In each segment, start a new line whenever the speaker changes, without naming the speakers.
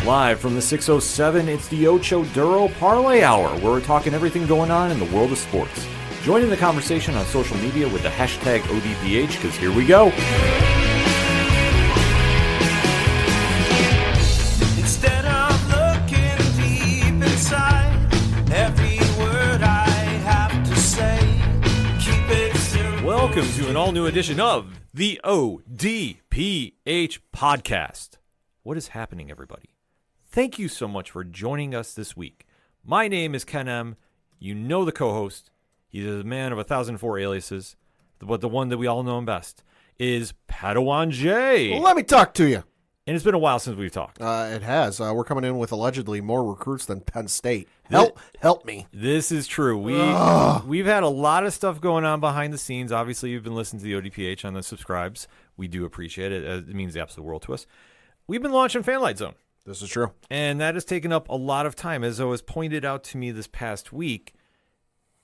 Live from the 607, it's the Ocho Duro Parlay Hour, where we're talking everything going on in the world of sports. Join in the conversation on social media with the hashtag ODPH, because here we go.
Instead of looking deep inside, every word I have to say, keep it simple.
Welcome to an all-new edition of the ODPH podcast. What is happening, everybody? Thank you so much for joining us this week. My name is Ken M. You know the co-host. He's a man of 1,004 aliases, but the one that we all know him best is Padawan J.
Well, let me talk to you.
And it's been a while since we've talked.
It has. We're coming in with allegedly more recruits than Penn State. Help me.
This is true. We've had a lot of stuff going on behind the scenes. Obviously, you've been listening to the ODPH on the subscribes. We do appreciate it. It means the absolute world to us. We've been launching Fanlight Zone.
This is true.
And that has taken up a lot of time. As it was pointed out to me this past week,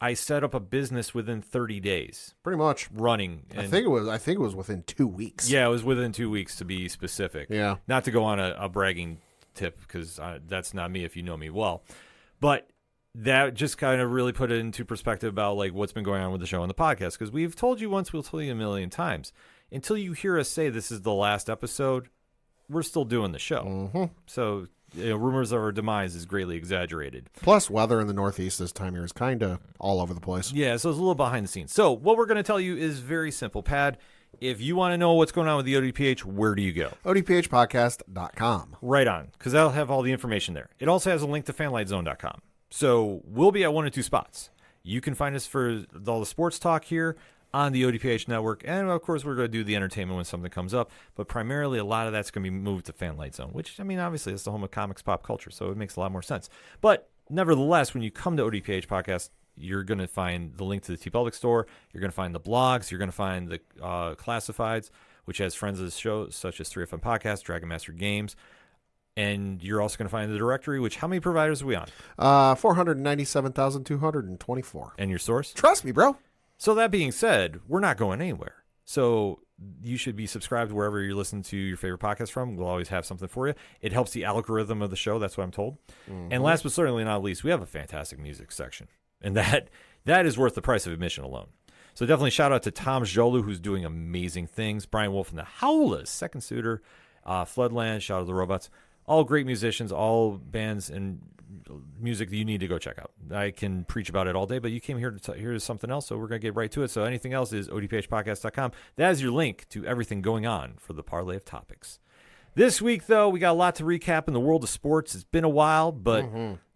I set up a business within 30 days.
Pretty much.
Running.
I think it was within 2 weeks.
Yeah, it was within 2 weeks to be specific.
Yeah.
Not to go on a bragging tip, because that's not me if you know me well. But that just kind of really put it into perspective about like what's been going on with the show and the podcast. Because we've told you once, we'll tell you a million times. Until you hear us say this is the last episode, we're still doing the show.
Mm-hmm.
So rumors of our demise is greatly exaggerated.
Plus, weather in the Northeast this time of year is kind of all over the place.
Yeah, so it's a little behind the scenes. So what we're going to tell you is very simple, Pad. If you want to know what's going on with the ODPH, where do you go?
ODPHpodcast.com.
Right on, because that'll have all the information there. It also has a link to fanlightzone.com. So we'll be at one or two spots. You can find us for all the sports talk here on the ODPH network, and of course we're going to do the entertainment when something comes up, but primarily a lot of that's going to be moved to Fanlight Zone, which, I mean, obviously it's the home of comics pop culture, so it makes a lot more sense. But nevertheless, when you come to ODPH podcast, you're going to find the link to the TeePublic store, you're going to find the blogs, you're going to find the classifieds, which has friends of the show such as 3FM Podcast, Dragon Master Games, and you're also going to find the directory, which, how many providers are we on?
497,224.
And your source?
Trust me, bro.
So that being said, we're not going anywhere. So you should be subscribed wherever you listen to your favorite podcast from. We'll always have something for you. It helps the algorithm of the show. That's what I'm told. Mm-hmm. And last but certainly not least, we have a fantastic music section. And that is worth the price of admission alone. So definitely shout out to Tom Jolu, who's doing amazing things. Brian Wolf and the Howlers, Second Suitor, Floodland, Shout out to the Robots. All great musicians, all bands and music that you need to go check out. I can preach about it all day, but you came here to hear something else, so we're going to get right to it. So anything else is odphpodcast.com. That is your link to everything going on for the parlay of topics. This week, though, we got a lot to recap in the world of sports. It's been a while, but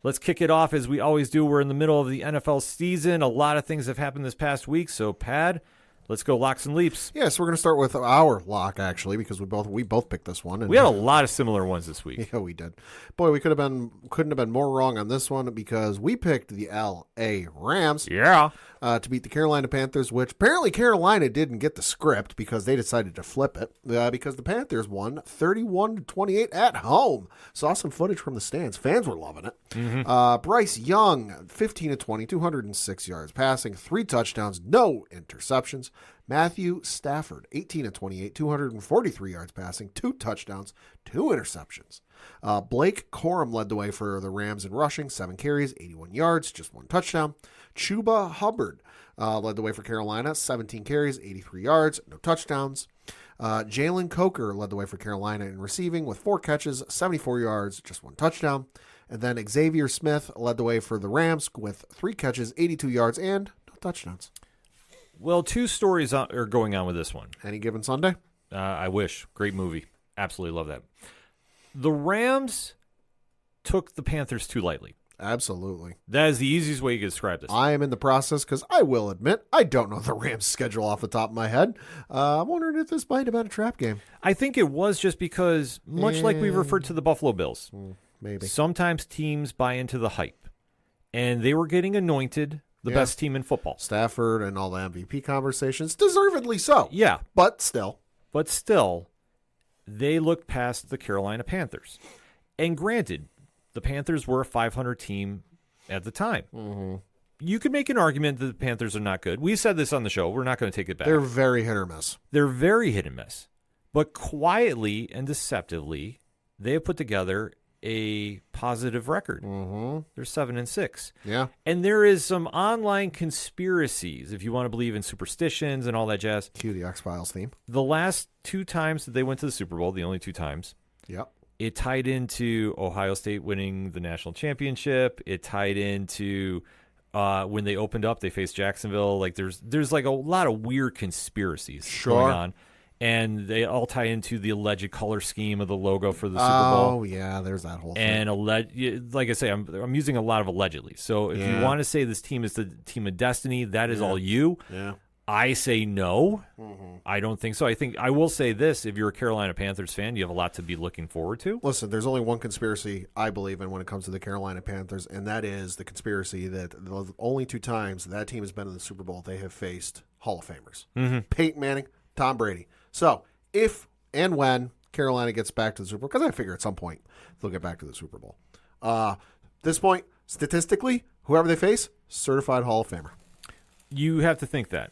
let's kick it off as we always do. We're in the middle of the NFL season. A lot of things have happened this past week, so Pad, let's go locks and leaps.
Yes, we're going to start with our lock, actually, because we both picked this one. And
we had a lot of similar ones this week.
Yeah, we did. Boy, we couldn't have been more wrong on this one, because we picked the L.A. Rams.
Yeah.
To beat the Carolina Panthers, which apparently Carolina didn't get the script because they decided to flip it, because the Panthers won 31-28 at home. Saw some footage from the stands. Fans were loving it. Mm-hmm. Bryce Young, 15-20, 206 yards passing, 3 touchdowns, no interceptions. Matthew Stafford, 18-28, 243 yards passing, 2 touchdowns, 2 interceptions. Blake Corum led the way for the Rams in rushing, 7 carries, 81 yards, just 1 touchdown. Chuba Hubbard led the way for Carolina, 17 carries, 83 yards, no touchdowns. Jalen Coker led the way for Carolina in receiving with 4 catches, 74 yards, just 1 touchdown. And then Xavier Smith led the way for the Rams with 3 catches, 82 yards, and no touchdowns.
Well, 2 stories are going on with this one.
Any given Sunday?
I wish. Great movie. Absolutely love that. The Rams took the Panthers too lightly.
Absolutely.
That is the easiest way you can describe this.
I am in the process, because I will admit, I don't know the Rams' schedule off the top of my head. I'm wondering if this might have been a trap game.
I think it was, just because, much like we referred to the Buffalo Bills,
maybe
sometimes teams buy into the hype. And they were getting anointed the best team in football.
Stafford and all the MVP conversations, deservedly so.
Yeah.
But still,
they looked past the Carolina Panthers. And granted, the Panthers were a 500 team at the time. Mm-hmm. You could make an argument that the Panthers are not good. We said this on the show. We're not going to take it back.
They're very hit or miss.
They're very hit and miss. But quietly and deceptively, they have put together a positive record.
Mm-hmm.
They're 7-6.
Yeah.
And there is some online conspiracies, if you want to believe in superstitions and all that jazz.
Cue the X-Files theme.
The last 2 times that they went to the Super Bowl, the only 2 times,
Yep.
it tied into Ohio State winning the national championship. It tied into when they opened up, they faced Jacksonville. Like there's like a lot of weird conspiracies going on. And they all tie into the alleged color scheme of the logo for the Super Bowl.
Oh, yeah, there's that whole thing.
And like I say, I'm using a lot of allegedly. So if you want to say this team is the team of destiny, that is all you.
Yeah.
I say no. I don't think so. I will say this. If you're a Carolina Panthers fan, you have a lot to be looking forward to.
Listen, there's only one conspiracy I believe in when it comes to the Carolina Panthers, and that is the conspiracy that the only 2 times that team has been in the Super Bowl, they have faced Hall of Famers. Peyton Manning, Tom Brady. So if and when Carolina gets back to the Super Bowl, because I figure at some point they'll get back to the Super Bowl. This point, statistically, whoever they face, certified Hall of Famer.
You have to think that.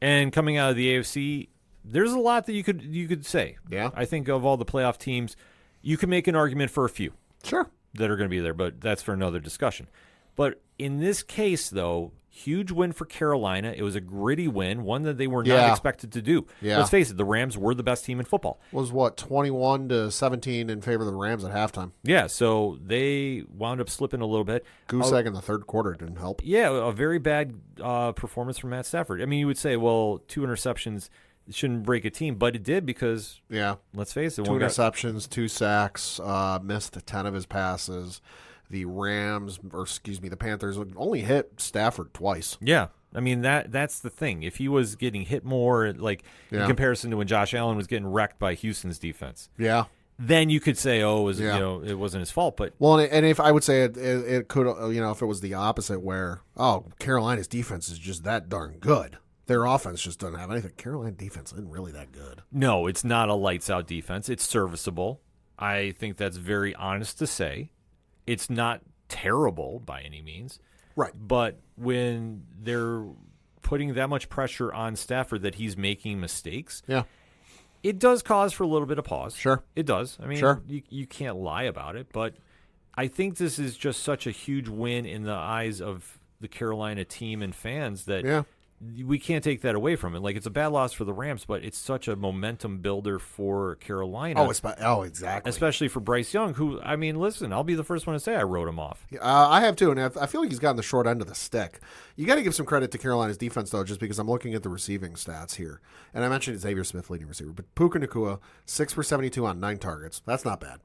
And coming out of the AFC, there's a lot that you could say.
Yeah.
I think of all the playoff teams, you can make an argument for a few.
Sure.
That are going to be there, but that's for another discussion. But in this case, though, huge win for Carolina. It was a gritty win, one that they were not expected to do.
Yeah.
Let's face it, the Rams were the best team in football.
Was what, 21-17 in favor of the Rams at halftime.
Yeah, so they wound up slipping a little bit.
Goose egg in the third quarter didn't help.
Yeah, a very bad performance from Matt Stafford. I mean, you would say, well, 2 interceptions shouldn't break a team, but it did because, let's face it.
2 interceptions, 2 sacks, missed 10 of his passes. The the Panthers only hit Stafford twice.
Yeah. I mean, that's the thing. If he was getting hit more, like in comparison to when Josh Allen was getting wrecked by Houston's defense.
Yeah.
Then you could say, it wasn't his fault. But
and if I would say it could, if it was the opposite where, Carolina's defense is just that darn good. Their offense just doesn't have anything. Carolina defense isn't really that good.
No, it's not a lights-out defense. It's serviceable. I think that's very honest to say. It's not terrible by any means.
Right.
But when they're putting that much pressure on Stafford that he's making mistakes, it does cause for a little bit of pause.
Sure.
It does. I mean, you can't lie about it. But I think this is just such a huge win in the eyes of the Carolina team and fans that we can't take that away from it. Like, it's a bad loss for the Rams, but it's such a momentum builder for Carolina.
Exactly.
Especially for Bryce Young, who, I mean, listen, I'll be the first one to say I wrote him off.
I have too, and I feel like he's gotten the short end of the stick. You got to give some credit to Carolina's defense, though, just because I'm looking at the receiving stats here. And I mentioned Xavier Smith, leading receiver, but Puka Nacua, 6 for 72 on 9 targets. That's not bad.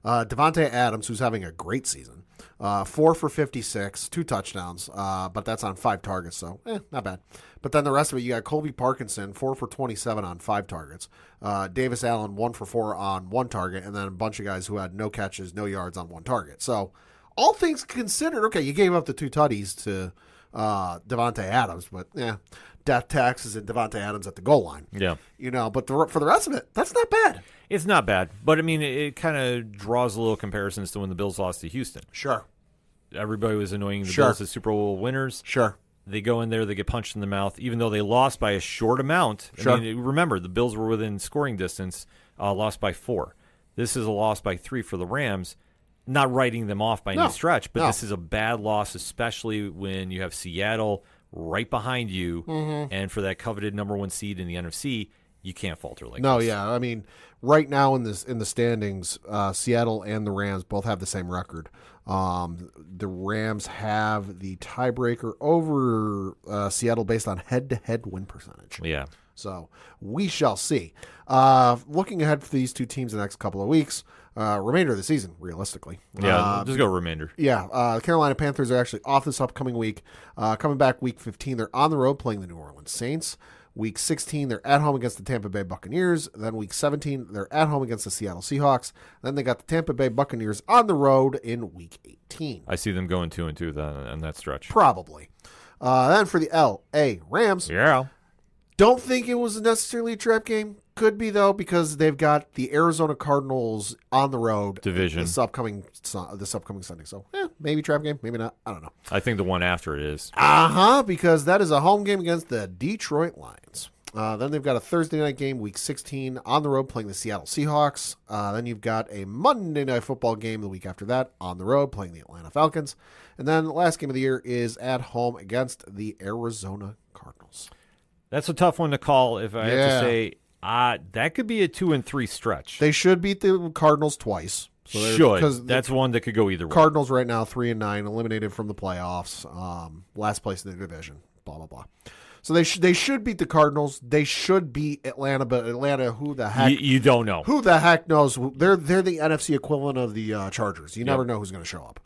Devontae Adams, who's having a great season, 4 for 56, 2 touchdowns, but that's on 5 targets, so not bad. But then the rest of it, you got Colby Parkinson, 4 for 27 on 5 targets. Davis Allen, 1 for 4 on 1 target, and then a bunch of guys who had no catches, no yards on 1 target. So all things considered, okay, you gave up the 2 tutties to Devontae Adams, but death taxes and Devontae Adams at the goal line.
Yeah.
But for the rest of it, that's not bad.
It's not bad, but I mean, it kind of draws a little comparisons to when the Bills lost to Houston.
Sure.
Everybody was anointing the Bills as Super Bowl winners.
Sure.
They go in there, they get punched in the mouth, even though they lost by a short amount.
Sure.
I mean, remember, the Bills were within scoring distance, lost by 4. This is a loss by 3 for the Rams. Not writing them off by any stretch, but this is a bad loss, especially when you have Seattle right behind you, and for that coveted number 1 seed in the NFC, you can't falter like this.
I mean, right now in the standings, Seattle and the Rams both have the same record. The Rams have the tiebreaker over Seattle based on head-to-head win percentage.
Yeah.
So we shall see. Looking ahead for these 2 teams the next couple of weeks, remainder of the season, realistically.
Yeah, just go remainder.
Yeah, Carolina Panthers are actually off this upcoming week. Coming back week 15, they're on the road playing the New Orleans Saints. Week 16, they're at home against the Tampa Bay Buccaneers. Then week 17, they're at home against the Seattle Seahawks. Then they got the Tampa Bay Buccaneers on the road in week 18.
I see them going 2-2 on that stretch.
Probably. Then for the L.A. Rams.
Yeah.
Don't think it was necessarily a trap game. Could be, though, because they've got the Arizona Cardinals on the road.
Division.
This upcoming Sunday. So, maybe trap game, maybe not. I don't know.
I think the one after it is.
Because that is a home game against the Detroit Lions. Then they've got a Thursday night game, week 16, on the road playing the Seattle Seahawks. Then you've got a Monday night football game the week after that on the road playing the Atlanta Falcons. And then the last game of the year is at home against the Arizona Cardinals.
That's a tough one to call. If I have to say, that could be a 2-3 stretch.
They should beat the Cardinals twice.
Because that's one that could go either way.
Cardinals right now 3-9, eliminated from the playoffs, last place in the division. Blah blah blah. So they should beat the Cardinals. They should beat Atlanta, but Atlanta, who the heck?
You don't know.
Who the heck knows? They're the NFC equivalent of the Chargers. You never know who's going to show up.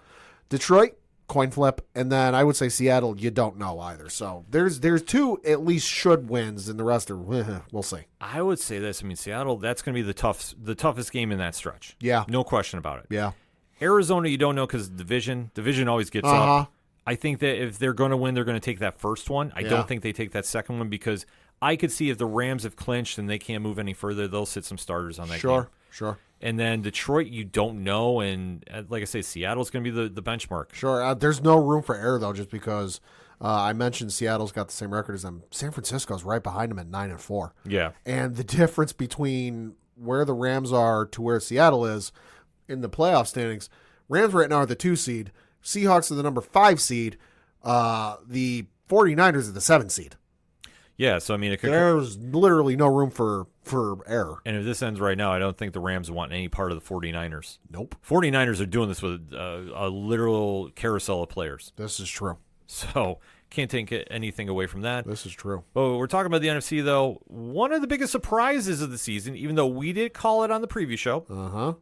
Detroit, coin flip, and then I would say Seattle. You don't know either. So there's two at least should wins, and the rest are we'll see.
I would say this. I mean, Seattle. That's going to be the toughest game in that stretch.
Yeah,
no question about it.
Yeah.
Arizona, you don't know because division always gets up. I think that if they're going to win, they're going to take that first one. I don't think they take that second one because I could see if the Rams have clinched and they can't move any further, they'll sit some starters on that game.
Sure.
And then Detroit, you don't know. And like I say, Seattle's going to be the benchmark.
Sure. There's no room for error, though, just because I mentioned Seattle's got the same record as them. San Francisco's right behind them at 9-4.
Yeah.
And the difference between where the Rams are to where Seattle is in the playoff standings, Rams right now are the 2 seed. Seahawks are the number 5 seed. The 49ers are the 7 seed.
Yeah, so I mean,
there's literally no room for error.
And if this ends right now, I don't think the Rams want any part of the 49ers.
Nope.
49ers are doing this with a literal carousel of players.
This is true.
So can't take anything away from that.
This is true.
But we're talking about the NFC, though. One of the biggest surprises of the season, even though we did call it on the preview show.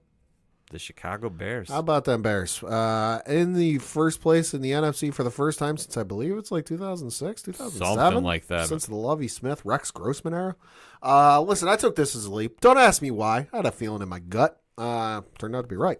The Chicago Bears.
How about them Bears? In the first place in the NFC for the first time since I believe it's like 2006, 2007.
Something like that.
Since the Lovie Smith, Rex Grossman era. Listen, I took this as a leap. Don't ask me why. I had a feeling in my gut. Turned out to be right.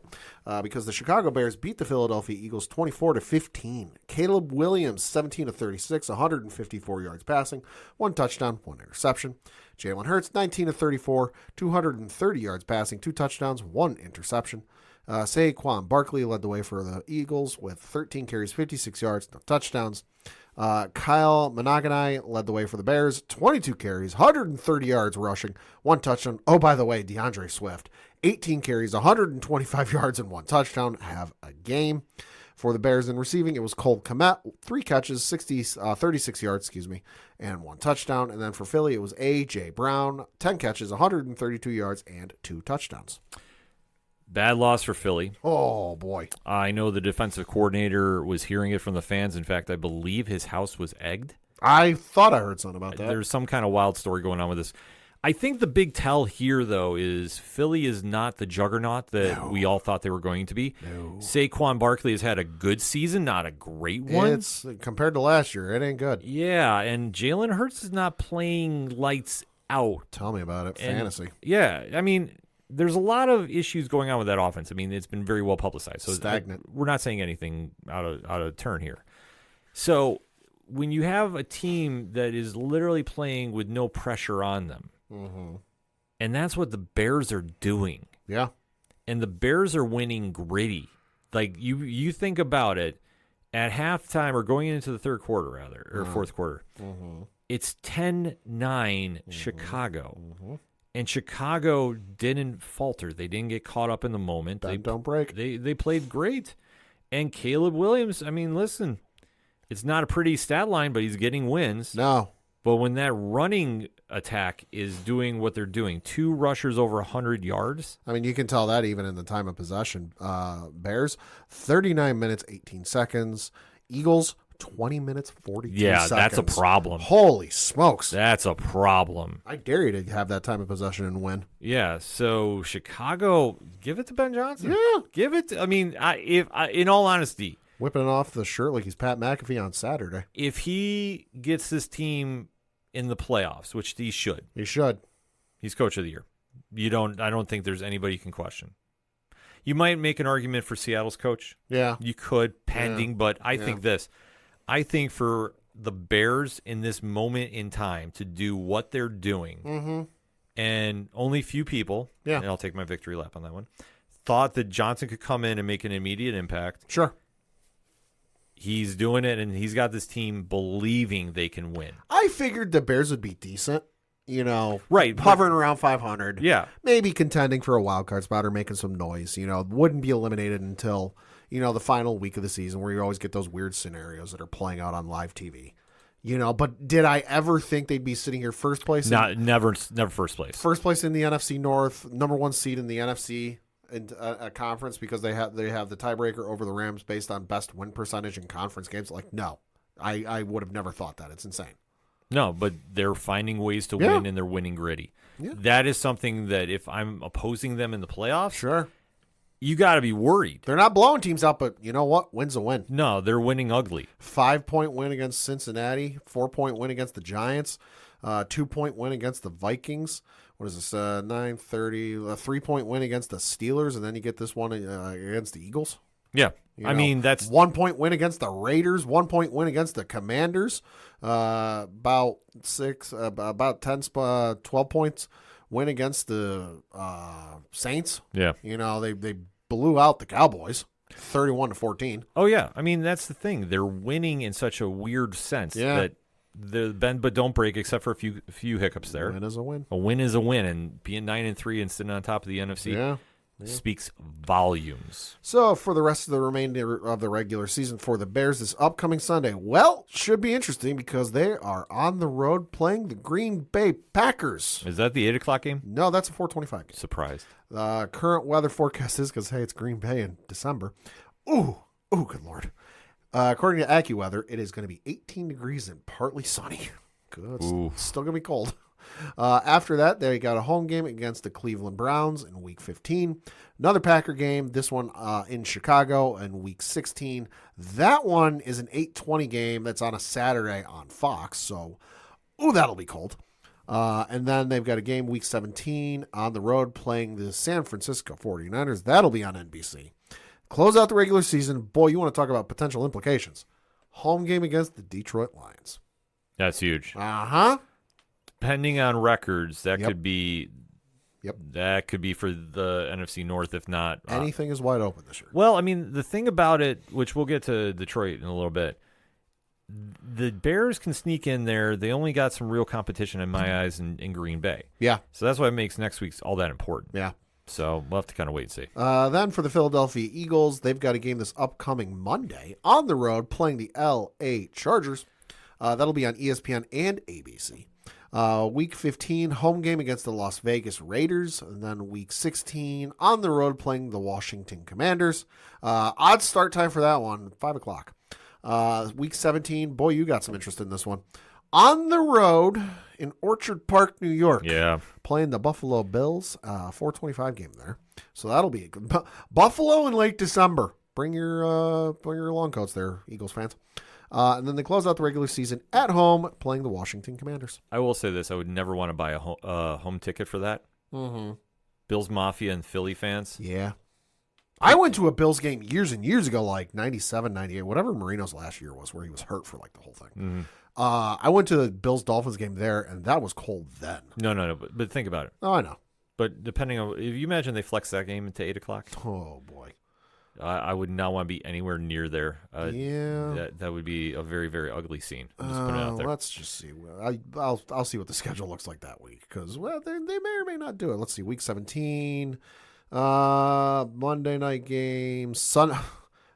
Because the Chicago Bears beat the Philadelphia Eagles 24-15. Caleb Williams, 17-36, 154 yards passing, 1 touchdown, 1 interception. Jalen Hurts, 19-34, 230 yards passing, 2 touchdowns, 1 interception. Saquon Barkley led the way for the Eagles with 13 carries, 56 yards, no touchdowns. Kyle Monaghanai led the way for the Bears, 22 carries, 130 yards rushing, 1 touchdown. Oh, by the way, DeAndre Swift, 18 carries, 125 yards, and 1 touchdown. Have a game. For the Bears in receiving, it was Cole Kmet, 3 catches, 36 yards, and 1 touchdown. And then for Philly, it was A.J. Brown, 10 catches, 132 yards, and 2 touchdowns.
Bad loss for Philly.
Oh, boy.
I know the defensive coordinator was hearing it from the fans. In fact, I believe his house was egged.
I thought I heard something about that.
There's some kind of wild story going on with this. I think the big tell here, though, is Philly is not the juggernaut that we all thought they were going to be.
No.
Saquon Barkley has had a good season, not a great one.
It's compared to last year, it ain't good.
Yeah, and Jalen Hurts is not playing lights out.
Tell me about it. Fantasy.
Yeah, I mean, there's a lot of issues going on with that offense. I mean, it's been very well publicized. So
stagnant.
We're not saying anything out of turn here. So when you have a team that is literally playing with no pressure on them, and that's what the Bears are doing.
Yeah.
And the Bears are winning gritty. Like, you think about it, at halftime or going into the third quarter, rather, or fourth quarter, it's 10-9 Chicago. And Chicago didn't falter. They didn't get caught up in the moment.
They don't break.
They played great. And Caleb Williams, I mean, listen, it's not a pretty stat line, but he's getting wins.
No.
But when that running attack is doing what they're doing, 2 rushers over 100 yards.
I mean, you can tell that even in the time of possession. Bears, 39 minutes, 18 seconds. Eagles, 20 minutes, 42 seconds.
Yeah, that's a problem.
Holy smokes.
That's a problem.
I dare you to have that time of possession and win.
Yeah, so Chicago, give it to Ben Johnson.
Yeah.
Give it to, I mean, in all honesty.
Whipping off the shirt like he's Pat McAfee on Saturday.
If he gets this team in the playoffs, which he should.
He should.
He's coach of the year. I don't think there's anybody you can question. You might make an argument for Seattle's coach.
Yeah.
You could, pending, but I think this. I think for the Bears in this moment in time to do what they're doing, and only few people, and I'll take my victory lap on that one, thought that Johnson could come in and make an immediate impact.
Sure.
He's doing it, and he's got this team believing they can win.
I figured the Bears would be decent.
Right.
hovering around 500.
Yeah.
Maybe contending for a wild card spot or making some noise. Wouldn't be eliminated until, the final week of the season where you always get those weird scenarios that are playing out on live TV. But did I ever think they'd be sitting here first place?
Never first place.
First place in the NFC North, number one seed in the NFC conference because they have the tiebreaker over the Rams based on best win percentage in conference games. No, I would have never thought that. It's insane.
No, but they're finding ways to win, and they're winning gritty.
Yeah.
That is something that if I'm opposing them in the playoffs,
sure,
you got to be worried.
They're not blowing teams out, but you know what? Win's a win.
No, they're winning ugly.
5-point win against Cincinnati, 4-point win against the Giants, 2-point win against the Vikings. What is this? 9:30, a 3-point win against the Steelers, and then you get this one against the Eagles.
Yeah. That's
1-point win against the Raiders, 1-point win against the Commanders, about 12 points win against the Saints.
Yeah.
They blew out the Cowboys 31-14.
Oh, yeah. That's the thing. They're winning in such a weird sense that the bend but don't break, except for a few hiccups there.
A win is a win.
A win is a win, and being 9-3 and sitting on top of the NFC speaks volumes.
So for the rest of the remainder of the regular season for the Bears this upcoming Sunday, should be interesting because they are on the road playing the Green Bay Packers.
Is that the 8 o'clock game?
No, that's a 4:25 game.
Surprised.
Current weather forecast is because, hey, it's Green Bay in December. Ooh, good Lord. According to AccuWeather, it is going to be 18 degrees and partly sunny. Good.
Ooh.
Still going to be cold. After that, they got a home game against the Cleveland Browns in Week 15. Another Packer game, this one in Chicago in Week 16. That one is an 8:20 game that's on a Saturday on Fox. So, that'll be cold. And then they've got a game Week 17 on the road playing the San Francisco 49ers. That'll be on NBC. Close out the regular season. Boy, you want to talk about potential implications. Home game against the Detroit Lions.
That's huge.
Uh-huh.
Depending on records, that could be
Yep.
That could be for the NFC North, if not.
Anything is wide open this year.
Well, the thing about it, which we'll get to Detroit in a little bit, the Bears can sneak in there. They only got some real competition in my eyes in Green Bay.
Yeah.
So that's why it makes next week's all that important.
Yeah.
So we'll have to kind of wait and see.
Then for the Philadelphia Eagles, they've got a game this upcoming Monday on the road playing the L.A. Chargers. That'll be on ESPN and ABC. Week 15, home game against the Las Vegas Raiders. And then week 16, on the road playing the Washington Commanders. Odd start time for that one, 5 o'clock. Week 17, boy, you got some interest in this one. On the road in Orchard Park, New York.
Yeah.
Playing the Buffalo Bills, 4:25 game there. So that'll be a good Buffalo in late December. Bring your long coats there, Eagles fans. And then they close out the regular season at home playing the Washington Commanders.
I will say this. I would never want to buy a home ticket for that.
Mm-hmm.
Bills Mafia and Philly fans.
Yeah. I went to a Bills game years and years ago, like 97, 98, whatever Marino's last year was, where he was hurt for like the whole thing.
Mm-hmm.
I went to the Bills-Dolphins game there, and that was cold then.
No. But think about it.
Oh, I know.
But depending on, if you imagine they flex that game into 8 o'clock.
Oh, boy.
I would not want to be anywhere near there.
Yeah.
That would be a very, very ugly scene. I'm just putting it out there.
Let's just see. I'll see what the schedule looks like that week, because, they may or may not do it. Let's see. Week 17, Monday night game,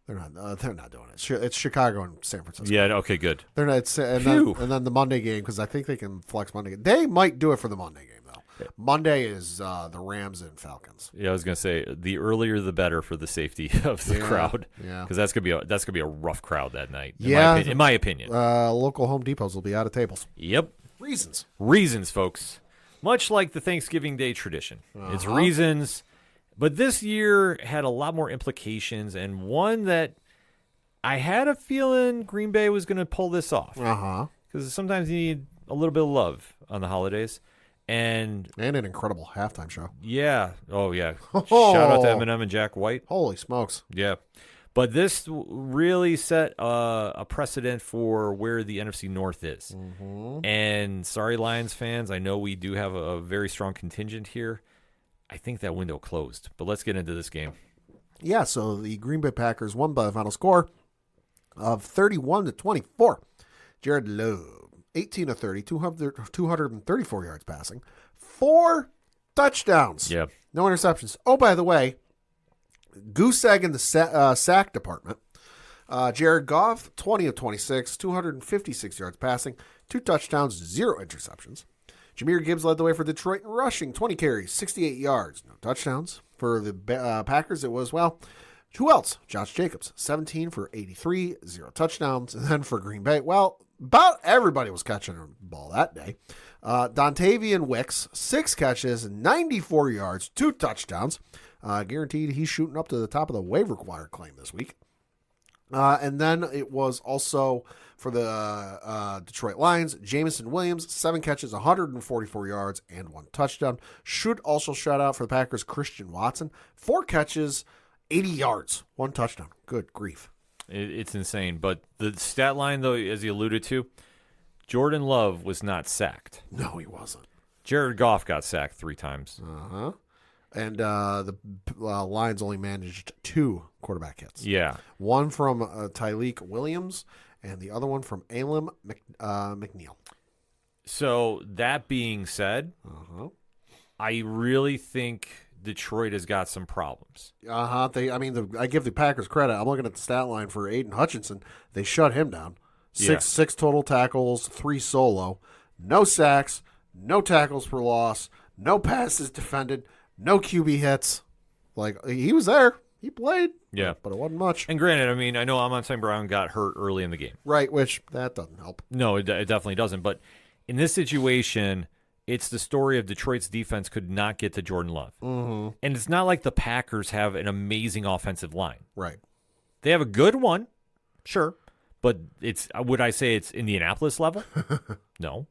They're not doing it. It's Chicago and San Francisco.
Yeah. Okay. Good.
They're not. And then the Monday game, because I think they can flex Monday. They might do it for the Monday game though. Yeah. Monday is the Rams and Falcons.
Yeah, I was gonna say the earlier the better for the safety of the crowd.
Yeah.
Because that's gonna be a rough crowd that night. In my opinion.
Local Home Depots will be out of tables.
Yep.
Reasons,
folks. Much like the Thanksgiving Day tradition, it's reasons. But this year had a lot more implications, and one that I had a feeling Green Bay was going to pull this off. Because sometimes you need a little bit of love on the holidays. And
an incredible halftime show.
Yeah. Oh, yeah. Shout out to Eminem and Jack White.
Holy smokes.
Yeah. But this really set a precedent for where the NFC North is.
Mm-hmm.
And sorry, Lions fans, I know we do have a very strong contingent here. I think that window closed, but let's get into this game.
Yeah, so the Green Bay Packers won by a final score of 31-24. Jared 18 of 30, 234 yards passing, 4 touchdowns.
Yeah.
No interceptions. Oh, by the way, goose egg in the sack department. Jared Goff, 20 of 26, 256 yards passing, 2 touchdowns, 0 interceptions. Jahmyr Gibbs led the way for Detroit in rushing, 20 carries, 68 yards, no touchdowns. For the Packers, it was, well, who else? Josh Jacobs, 17 for 83, 0 touchdowns. And then for Green Bay, well, about everybody was catching the ball that day. Dontavian Wicks, 6 catches, 94 yards, 2 touchdowns. Guaranteed he's shooting up to the top of the waiver wire claim this week. And then it was also for the Detroit Lions, Jamison Williams, 7 catches, 144 yards, and 1 touchdown. Should also shout out for the Packers, Christian Watson, 4 catches, 80 yards, 1 touchdown. Good grief.
It's insane. But the stat line, though, as you alluded to, Jordan Love was not sacked.
No, he wasn't.
Jared Goff got sacked 3 times.
Uh-huh. And the Lions only managed 2 quarterback hits.
Yeah.
One from Tyleek Williams and the other one from Alim McNeil.
So that being said, I really think Detroit has got some problems.
I give the Packers credit. I'm looking at the stat line for Aiden Hutchinson. They shut him down. Six total tackles, 3 solo, no sacks, no tackles for loss, no passes defended, no QB hits. Like, he was there. He played.
Yeah.
But it wasn't much.
And granted, I mean, I know Amon St. Brown got hurt early in the game.
Right, which that doesn't help.
No, it definitely doesn't. But in this situation, it's the story of Detroit's defense could not get to Jordan Love.
Mm-hmm.
And it's not like the Packers have an amazing offensive line.
Right.
They have a good one, sure. But would I say it's Indianapolis level? No.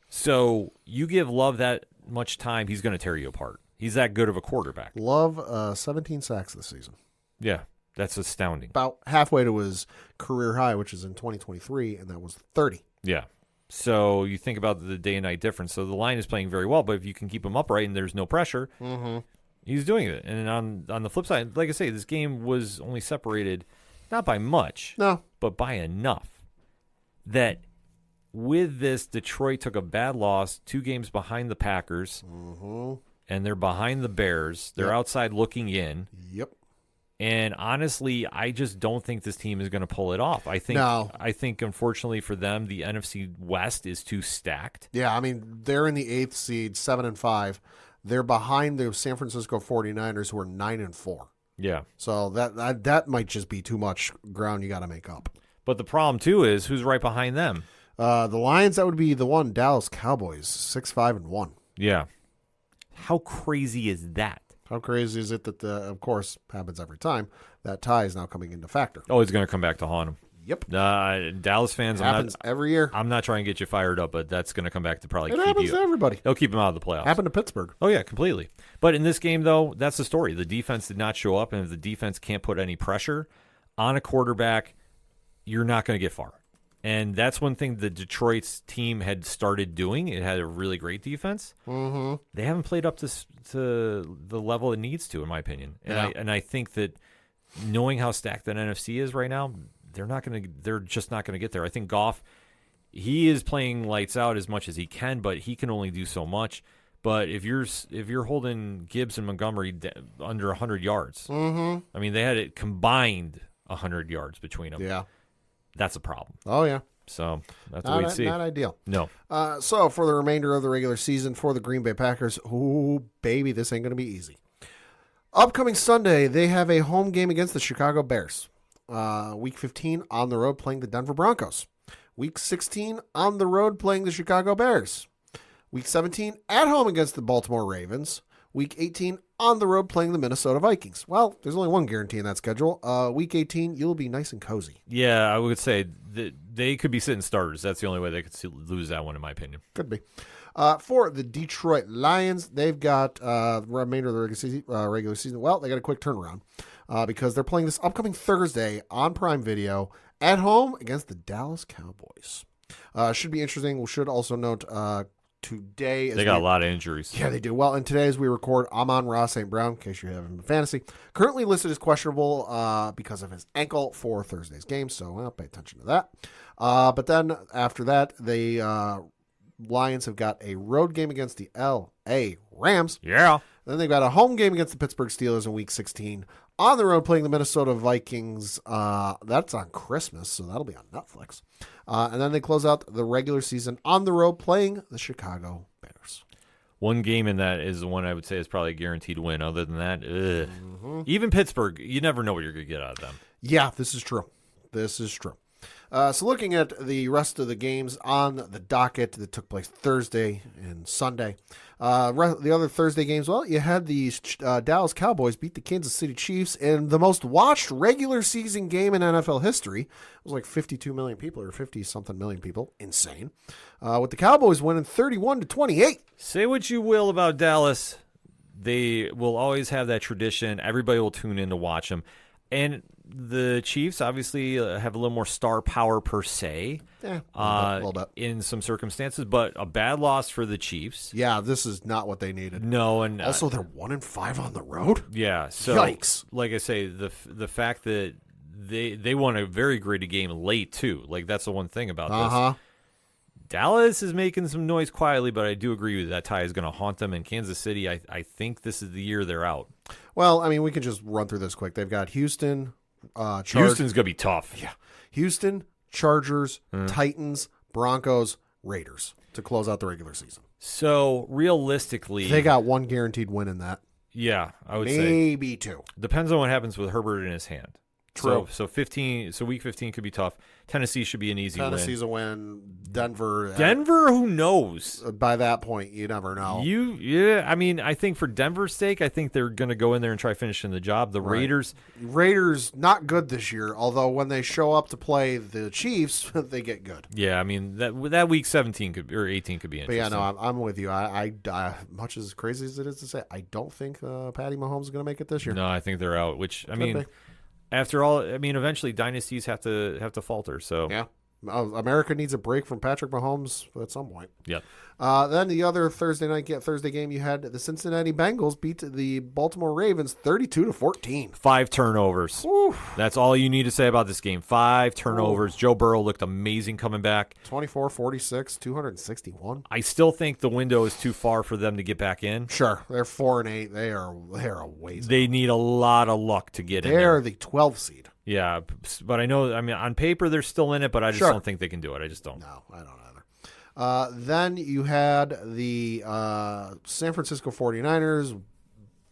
So you give Love that much time, he's going to tear you apart. He's that good of a quarterback.
Love, 17 sacks this season.
Yeah, that's astounding.
About halfway to his career high, which is in 2023, and that was 30.
Yeah. So you think about the day and night difference. So the line is playing very well, but if you can keep him upright and there's no pressure, he's doing it. And on the flip side, like I say, this game was only separated not by much, but by enough that with this, Detroit took a bad loss, 2 games behind the Packers, and they're behind the Bears. They're outside looking in.
Yep.
And honestly, I just don't think this team is going to pull it off. I think, unfortunately for them, the NFC West is too stacked.
Yeah, I mean, they're in the 8th seed, 7-5. They're behind the San Francisco 49ers, who are 9-4.
Yeah.
So that might just be too much ground you got to make up.
But the problem, too, is who's right behind them?
The Lions, that would be the one, Dallas Cowboys, 6-5-1.
Yeah. How crazy is that?
How crazy is it that, of course, happens every time, that tie is now coming into factor?
Oh, it's going to come back to haunt them.
Yep.
Dallas fans,
happens every year.
I'm not trying to get you fired up, but that's going to come back to probably
it happens to everybody.
They'll keep them out of the playoffs.
Happened to Pittsburgh.
Oh, yeah, completely. But in this game, though, that's the story. The defense did not show up, and if the defense can't put any pressure on a quarterback, you're not going to get far. And that's one thing the Detroit's team had started doing. It had a really great defense.
Mm-hmm.
They haven't played up to the level it needs to, in my opinion. And I think that knowing how stacked that NFC is right now, they're just not going to get there. I think Goff, he is playing lights out as much as he can, but he can only do so much. But if you're holding Gibbs and Montgomery under 100 yards, I mean, they had it combined 100 yards between them.
Yeah.
That's a problem.
Oh, yeah.
So that's what we see.
Not ideal.
No.
So for the remainder of the regular season for the Green Bay Packers, ooh, baby, this ain't going to be easy. Upcoming Sunday, they have a home game against the Chicago Bears. Week 15 on the road playing the Denver Broncos. Week 16 on the road playing the Chicago Bears. Week 17 at home against the Baltimore Ravens. Week 18 on the road playing the Minnesota Vikings. Well, there's only one guarantee in that schedule. Week 18, you'll be nice and cozy.
Yeah, I would say that they could be sitting starters. That's the only way they could lose that one, in my opinion.
Could be. For the Detroit Lions, they've got the remainder of the regular season. Well, they got a quick turnaround because they're playing this upcoming Thursday on Prime Video at home against the Dallas Cowboys. Should be interesting. We should also note today.
They got a lot of injuries.
Yeah, they do. Well, and today as we record, Amon-Ra St. Brown, in case you have him in fantasy, currently listed as questionable because of his ankle for Thursday's game, so well, pay attention to that. But then after that, the Lions have got a road game against the L.A. Rams.
Yeah.
Then they've got a home game against the Pittsburgh Steelers in Week 16. On the road playing the Minnesota Vikings. That's on Christmas, so that'll be on Netflix. And then they close out the regular season on the road playing the Chicago Bears.
One game in that is the one I would say is probably a guaranteed win. Other than that, even Pittsburgh, you never know what you're going to get out of them.
Yeah, this is true. So looking at the rest of the games on the docket that took place Thursday and Sunday, the other Thursday games, well, you had the Dallas Cowboys beat the Kansas City Chiefs in the most watched regular season game in NFL history. It was like 52 million people or 50-something million people. Insane. With the Cowboys winning 31-28.
Say what you will about Dallas, they will always have that tradition. Everybody will tune in to watch them. And the Chiefs obviously have a little more star power per se,
a little bit.
in some circumstances, but a bad loss for the Chiefs.
Yeah, this is not what they needed.
No, and
also they're 1-5 on the road.
Yeah, so
yikes!
Like I say, the fact that they won a very gritty game late too. Like that's the one thing about this. Dallas is making some noise quietly, but I do agree with you, that tie is going to haunt them. In Kansas City, I think this is the year they're out.
Well, I mean, we can just run through this quick. They've got Houston.
Houston's going to be tough.
Yeah. Houston, Chargers, Titans, Broncos, Raiders to close out the regular season.
So, realistically,
they got one guaranteed win in that.
Yeah, I would say.
Maybe two.
Depends on what happens with Herbert in his hand.
True.
So week 15 could be tough. Tennessee should be an easy win.
Tennessee's a win. Denver,
who knows?
By that point, you never know.
I mean, I think for Denver's sake, I think they're going to go in there and try finishing the job. The Raiders,
not good this year. Although when they show up to play the Chiefs, they get good.
Yeah, I mean that week 17 could or 18 could be interesting.
But yeah, no, I'm with you. I much as crazy as it is to say, I don't think Patty Mahomes is going to make it this year.
No, I think they're out. Which I mean.
Be.
After all, I mean, eventually dynasties have to falter. So
yeah, America needs a break from Patrick Mahomes at some point.
Yep.
Then the other Thursday game, you had the Cincinnati Bengals beat the Baltimore Ravens 32-14.
5 turnovers.
Whew.
That's all you need to say about this game. 5 turnovers. Joe Burrow looked amazing coming back.
24-46, 261.
I still think the window is too far for them to get back in.
Sure, they're 4-8. They are a ways.
They need a lot of luck to get in.
They are the 12th seed.
Yeah, but I know. I mean, on paper they're still in it, but I just don't think they can do it. I just don't.
No, I don't either. Then you had the San Francisco 49ers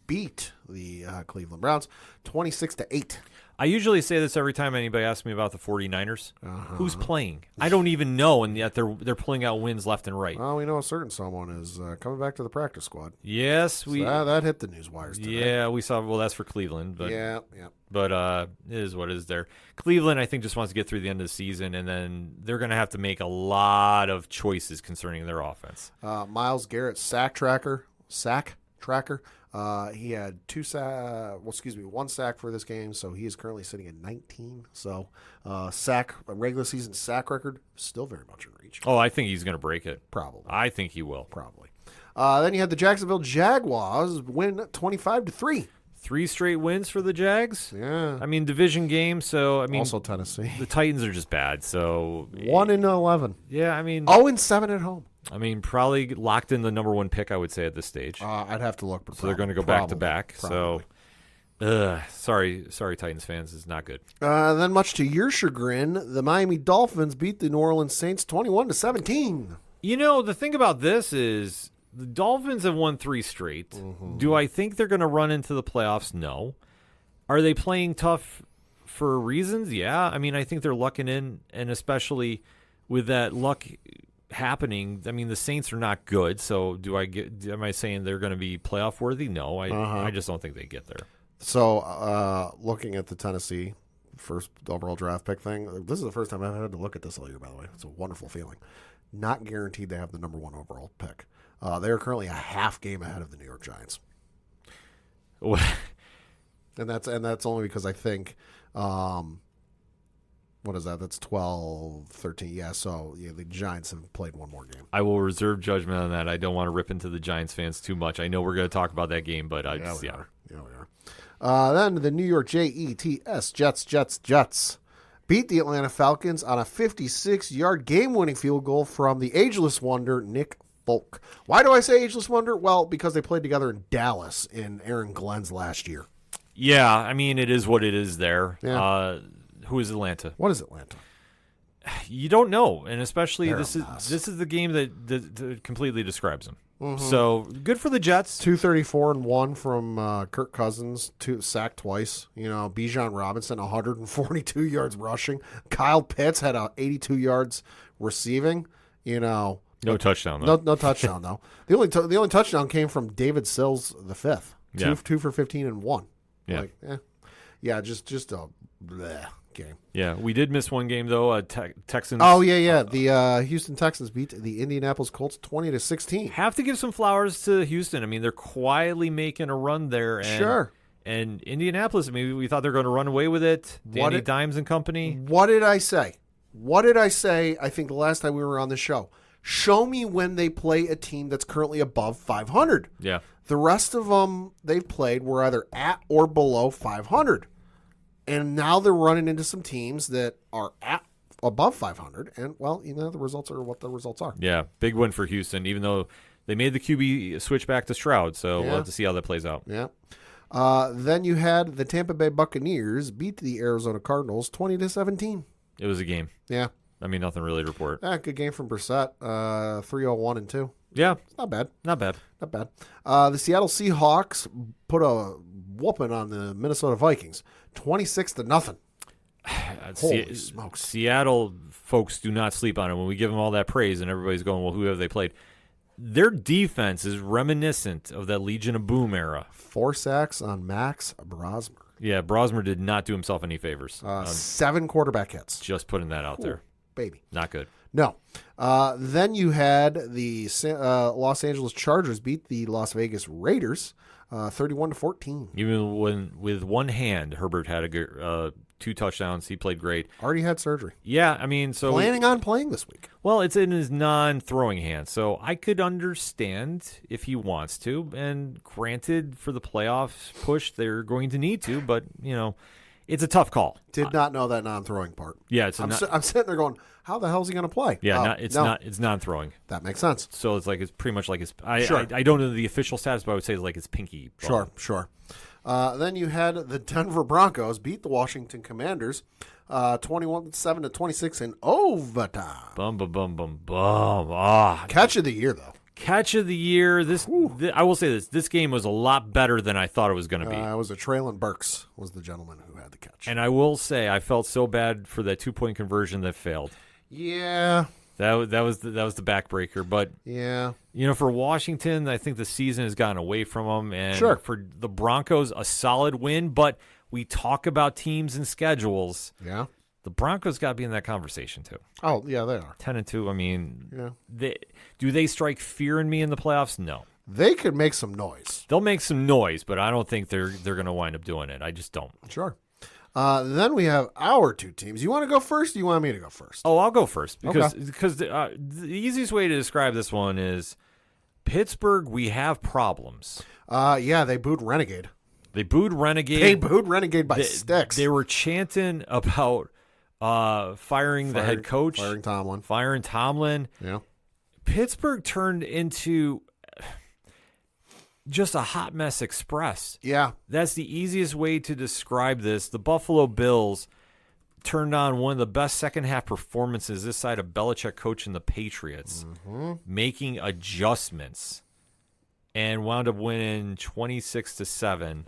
beat the Cleveland Browns 26-8.
I usually say this every time anybody asks me about the 49ers. Who's playing? I don't even know, and yet they're pulling out wins left and right.
Well, we know a certain someone is coming back to the practice squad.
Yes,
that hit the news wires today.
Yeah, we saw. Well, that's for Cleveland, but
yeah.
But it is what it is there. Cleveland, I think, just wants to get through the end of the season, and then they're going to have to make a lot of choices concerning their offense.
Myles Garrett, sack tracker. He had one sack for this game, so he is currently sitting at 19. So a regular season sack record, still very much in reach.
Oh, I think he's going to break it.
Probably.
I think he will.
Probably. Then you had the Jacksonville Jaguars win 25-3.
3 straight wins for the Jags.
Yeah.
I mean, division game, so I mean,
also Tennessee.
The Titans are just bad. So
1-11.
Yeah, I mean,
0-7 at home.
I mean, probably locked in the number 1 pick, I would say, at this stage.
I'd have to look. But
so they're going to go back to back. So, sorry, Titans fans, it's not good.
Then, much to your chagrin, the Miami Dolphins beat the New Orleans Saints 21-17.
You know, the thing about this is the Dolphins have won 3 straight. Mm-hmm. Do I think they're going to run into the playoffs? No. Are they playing tough for reasons? Yeah. I mean, I think they're lucking in, and especially with that luck happening, I mean, the Saints are not good. So am I saying they're going to be playoff worthy? No, I just don't think they get there.
So looking at the Tennessee first overall draft pick thing, this is the first time I've had to look at this all year, by the way. It's a wonderful feeling. Not guaranteed they have the number 1 overall pick. They are currently a half game ahead of the New York Giants. and that's only because I think What is that? That's 12, 13. Yeah, so the Giants have played one more game.
I will reserve judgment on that. I don't want to rip into the Giants fans too much. I know we're going to talk about that game, but
Yeah, we are. Then the New York Jets beat the Atlanta Falcons on a 56-yard game-winning field goal from the ageless wonder, Nick Folk. Why do I say ageless wonder? Well, because they played together in Dallas in Aaron Glenn's last year.
Yeah, I mean, it is what it is there.
Yeah.
Who is Atlanta?
What is Atlanta?
You don't know, and especially
They're
this
a
is
mess.
this is the game that completely describes them. So good for the Jets.
234-1 from Kirk Cousins, sacked twice. Bijan Robinson, 142 yards rushing. Kyle Pitts had 82 yards receiving.
No touchdown though.
No touchdown though. The only touchdown came from David Sills the fifth.
Yeah.
2 for 15 and 1.
Yeah.
Just a bleh game.
Yeah, we did miss one game though. Texans.
Oh yeah. The Houston Texans beat the Indianapolis Colts 20-16.
Have to give some flowers to Houston. I mean, they're quietly making a run there. And,
Sure.
And Indianapolis, I mean, we thought they were going to run away with it. Danny Dimes and company.
What did I say? I think the last time we were on the show. Show me when they play a team that's currently above 500.
Yeah.
The rest of them they've played were either at or below 500. And now they're running into some teams that are at above 500. And, well, the results are what the results are.
Yeah, big win for Houston, even though they made the QB switch back to Stroud. So we'll have to see how that plays out.
Yeah. Then you had the Tampa Bay Buccaneers beat the Arizona Cardinals 20-17.
It was a game.
Yeah.
I mean, nothing really to report.
Good game from Brissett. 301-2.
Yeah.
Not bad.
Not bad.
The Seattle Seahawks put a whooping on the Minnesota Vikings. 26-0. Holy smokes.
Seattle folks do not sleep on it. When we give them all that praise and everybody's going, well, who have they played? Their defense is reminiscent of that Legion of Boom era.
4 sacks on Max Brosmer.
Yeah, Brosmer did not do himself any favors.
7 quarterback hits.
Just putting that out there.
Baby.
Not good.
No. Then you had the Los Angeles Chargers beat the Las Vegas Raiders 31-14.
Even with one hand, Herbert had a good, 2 touchdowns. He played great.
Already had surgery.
Yeah, I mean, so
planning on playing this week.
Well, it's in his non-throwing hand, so I could understand if he wants to. And granted, for the playoffs push, they're going to need to, but it's a tough call.
Did not know that non-throwing part.
Yeah,
I'm sitting there going, how the hell is he going to play?
Yeah, it's non-throwing.
That makes sense.
So it's pretty much like his.
Sure.
I don't know the official status, but I would say it's like his pinky.
Sure. Then you had the Denver Broncos beat the Washington Commanders 21-7-26 in overtime.
Bum. Ah,
Catch of the year, though.
Catch of the year. I will say this. This game was a lot better than I thought it was going to be.
It was a Traylon Burks was the gentleman who had the catch.
And I will say I felt so bad for that 2-point conversion that failed.
Yeah.
That was the backbreaker. But
yeah,
for Washington, I think the season has gotten away from them. And
sure.
For the Broncos, a solid win. But we talk about teams and schedules.
Yeah.
The Broncos got to be in that conversation too.
Oh yeah, they are
10-2. I mean,
yeah.
Do they strike fear in me in the playoffs? No.
They could make some noise.
They'll make some noise, but I don't think they're going to wind up doing it. I just don't.
Sure. Then we have our 2 teams. You want to go first? Or you want me to go first?
Oh, I'll go first because
Okay.
The easiest way to describe this one is Pittsburgh. We have problems.
Yeah, they booed Renegade.
They booed Renegade.
They booed Renegade by sticks.
They were chanting about firing the head coach,
firing Tomlin.
Yeah. Pittsburgh turned into just a hot mess express.
Yeah.
That's the easiest way to describe this. The Buffalo Bills turned on one of the best second-half performances this side of Belichick coaching the Patriots, making adjustments, and wound up winning 26-7.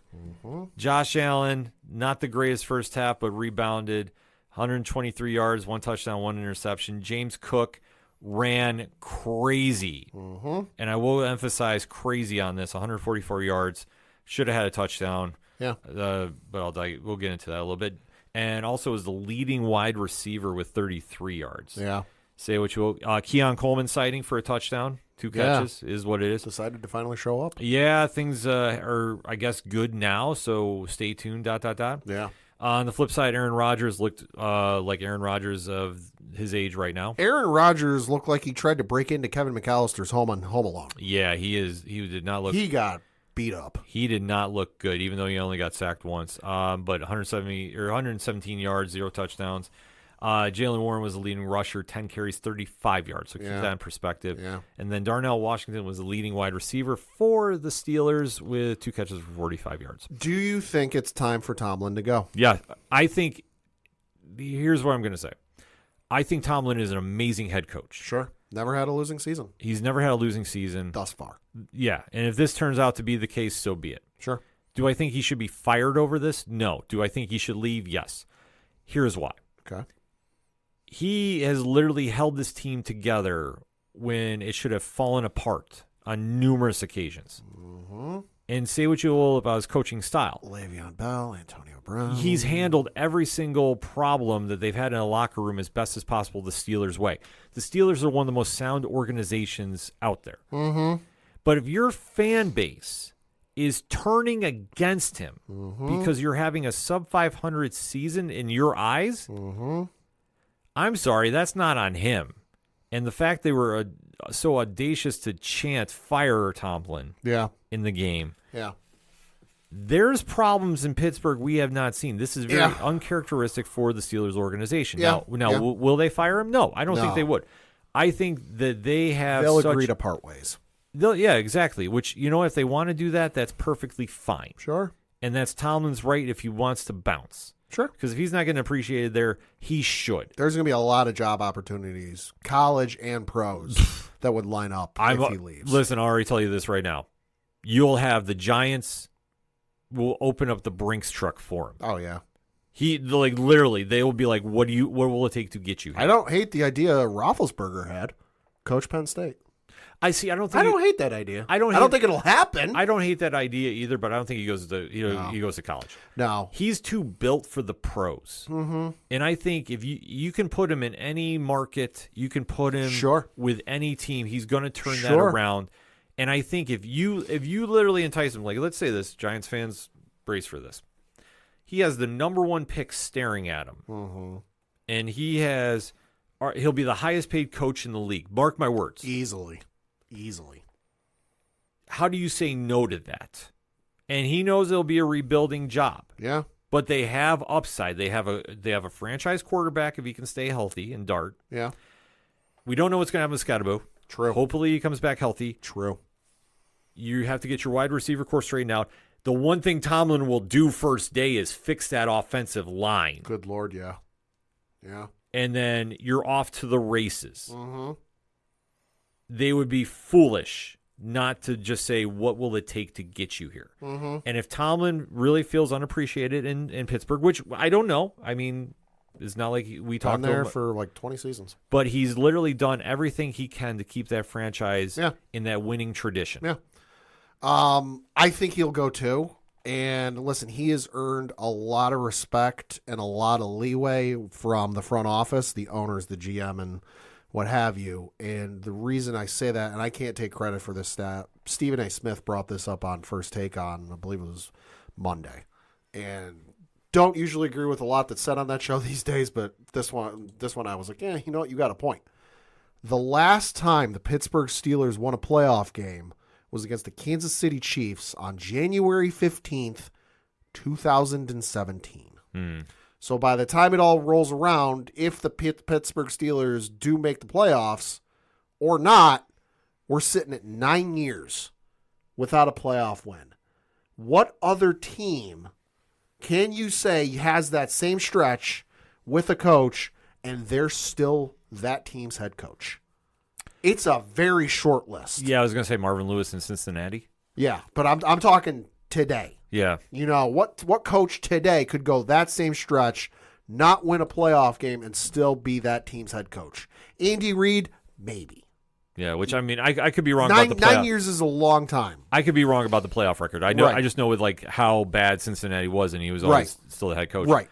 Josh Allen, not the greatest first half, but rebounded 123 yards, 1 touchdown, 1 interception. James Cook ran crazy. And I will emphasize crazy on this, 144 yards. Should have had a touchdown.
Yeah.
But we'll get into that a little bit. And also was the leading wide receiver with 33 yards.
Yeah.
Say what you will. Keon Coleman sighting for a touchdown. 2 catches is what it is.
Decided to finally show up.
Yeah, things are, I guess, good now, so stay tuned, ...
Yeah.
On the flip side, Aaron Rodgers looked like Aaron Rodgers of his age right now.
Aaron Rodgers looked like he tried to break into Kevin McAllister's home on Home Alone.
Yeah, he is. He did not look.
He got beat up.
He did not look good, even though he only got sacked once. But 117 yards, 0 touchdowns. Jalen Warren was the leading rusher, 10 carries, 35 yards. So keep that in perspective.
Yeah.
And then Darnell Washington was the leading wide receiver for the Steelers with 2 catches for 45 yards.
Do you think it's time for Tomlin to go?
Yeah, I think here's what I'm going to say. I think Tomlin is an amazing head coach.
Sure. Never had a losing season.
He's never had a losing season.
Thus far.
Yeah, and if this turns out to be the case, so be it.
Sure.
Do I think he should be fired over this? No. Do I think he should leave? Yes. Here's why.
Okay.
He has literally held this team together when it should have fallen apart on numerous occasions.
Mm-hmm.
And say what you will about his coaching style.
Le'Veon Bell, Antonio Brown.
He's handled every single problem that they've had in a locker room as best as possible the Steelers' way. The Steelers are one of the most sound organizations out there.
Mm-hmm.
But if your fan base is turning against him because you're having a sub-500 season in your eyes, I'm sorry, that's not on him. And the fact they were so audacious to chant fire Tomlin in the game.
Yeah.
There's problems in Pittsburgh we have not seen. This is very uncharacteristic for the Steelers organization.
Yeah.
Now, will they fire him? No, I don't think they would. I think that they'll
agree to part ways.
Yeah, exactly. Which, if they want to do that, that's perfectly fine.
Sure.
And that's Tomlin's right if he wants to bounce.
Sure.
Because if he's not getting appreciated there, he should.
There's going to be a lot of job opportunities, college and pros, that would line up if he leaves.
Listen, I'll already tell you this right now. You'll have the Giants will open up the Brinks truck for him.
Oh, yeah.
Literally, they will be like, what will it take to get you here?
I don't hate the idea Roethlisberger had. Coach Penn State.
I don't
hate that idea.
I don't think it'll happen. I don't hate that idea either, but I don't think he goes to he goes to college.
No.
He's too built for the pros. Mm-hmm. And I think if you can put him in any market, you can put him with any team, he's going to turn that around. And I think if you literally entice him, like let's say this, Giants fans brace for this. He has the number 1 pick staring at him. Mm-hmm. And he'll be the highest paid coach in the league. Mark my words.
Easily.
How do you say no to that? And he knows it'll be a rebuilding job.
Yeah.
But they have upside. They have a franchise quarterback if he can stay healthy and dart.
Yeah.
We don't know what's going to happen with Scotabo.
True.
Hopefully he comes back healthy.
True.
You have to get your wide receiver core straightened out. The one thing Tomlin will do first day is fix that offensive line.
Good Lord, yeah. Yeah.
And then you're off to the races.
Mm-hmm.
They would be foolish not to just say, what will it take to get you here? Mm-hmm. And if Tomlin really feels unappreciated in Pittsburgh, which I don't know. I mean, it's not like we talked
there for like 20 seasons.
But he's literally done everything he can to keep that franchise in that winning tradition.
Yeah. I think he'll go too. And listen, he has earned a lot of respect and a lot of leeway from the front office, the owners, the GM, and what have you. And the reason I say that, and I can't take credit for this stat, Stephen A. Smith brought this up on First Take on, I believe it was Monday. And don't usually agree with a lot that's said on that show these days, but this one I was like, you know what, you got a point. The last time the Pittsburgh Steelers won a playoff game was against the Kansas City Chiefs on January 15th, 2017. So by the time it all rolls around, if the Pittsburgh Steelers do make the playoffs or not, we're sitting at 9 years without a playoff win. What other team can you say has that same stretch with a coach and they're still that team's head coach? It's a very short list.
Yeah, I was going to say Marvin Lewis in Cincinnati.
Yeah, but I'm talking today.
Yeah.
You know, what coach today could go that same stretch, not win a playoff game, and still be that team's head coach? Andy Reid, maybe.
Yeah, which, I mean, I could be wrong about the playoff.
9 years is a long time.
I could be wrong about the playoff record. I know. Right. I just know with, like, how bad Cincinnati was, and he was always still the head coach.
Right.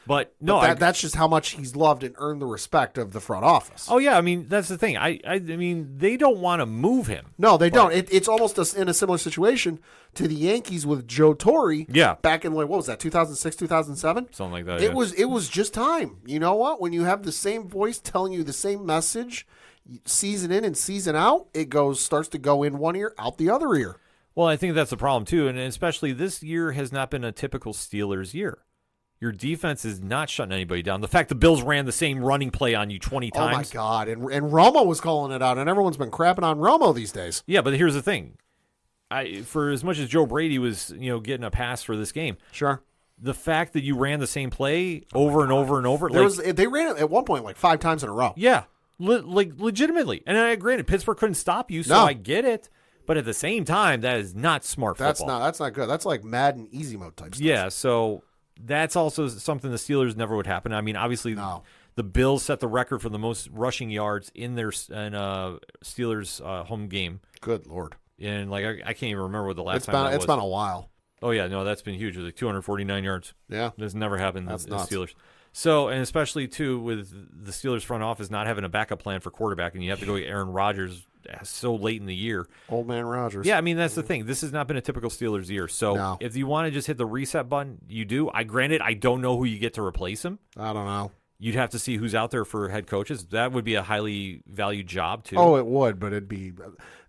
But no,
that's just how much he's loved and earned the respect of the front office.
Oh yeah, I mean that's the thing. I mean they don't want to move him.
No, they don't. It's almost in a similar situation to the Yankees with Joe Torre.
Yeah,
back in what was that, 2006, 2007,
something like that.
It was just time. You know what? When you have the same voice telling you the same message, season in and season out, it starts to go in one ear, out the other ear.
Well, I think that's the problem too, and especially this year has not been a typical Steelers year. Your defense is not shutting anybody down. The fact the Bills ran the same running play on you 20 times.
Oh, my God. And Romo was calling it out, and everyone's been crapping on Romo these days.
Yeah, but here's the thing. For as much as Joe Brady was getting a pass for this game,
sure,
the fact that you ran the same play over and over and over.
They ran it at one point like 5 times in a row.
Yeah, legitimately. And granted, Pittsburgh couldn't stop you, so I get it. But at the same time, that is not smart football.
That's not good. That's like Madden easy mode type stuff.
Yeah, so that's also something the Steelers never would happen. I mean, obviously, the Bills set the record for the most rushing yards in their Steelers home game.
Good Lord.
And I can't even remember what the last time that was.
It's been a while.
Oh, yeah, no, that's been huge. It was like 249 yards.
Yeah.
That's never happened in the
nuts.
Steelers. So, and especially, too, with the Steelers front office not having a backup plan for quarterback, and you have to go get Aaron Rodgers so late in the year.
Old man Rodgers.
Yeah, I mean, that's the thing. This has not been a typical Steelers year. So if you want to just hit the reset button, you do. Granted, I don't know who you get to replace him.
I don't know.
You'd have to see who's out there for head coaches. That would be a highly valued job, too.
Oh, it would, but it'd be...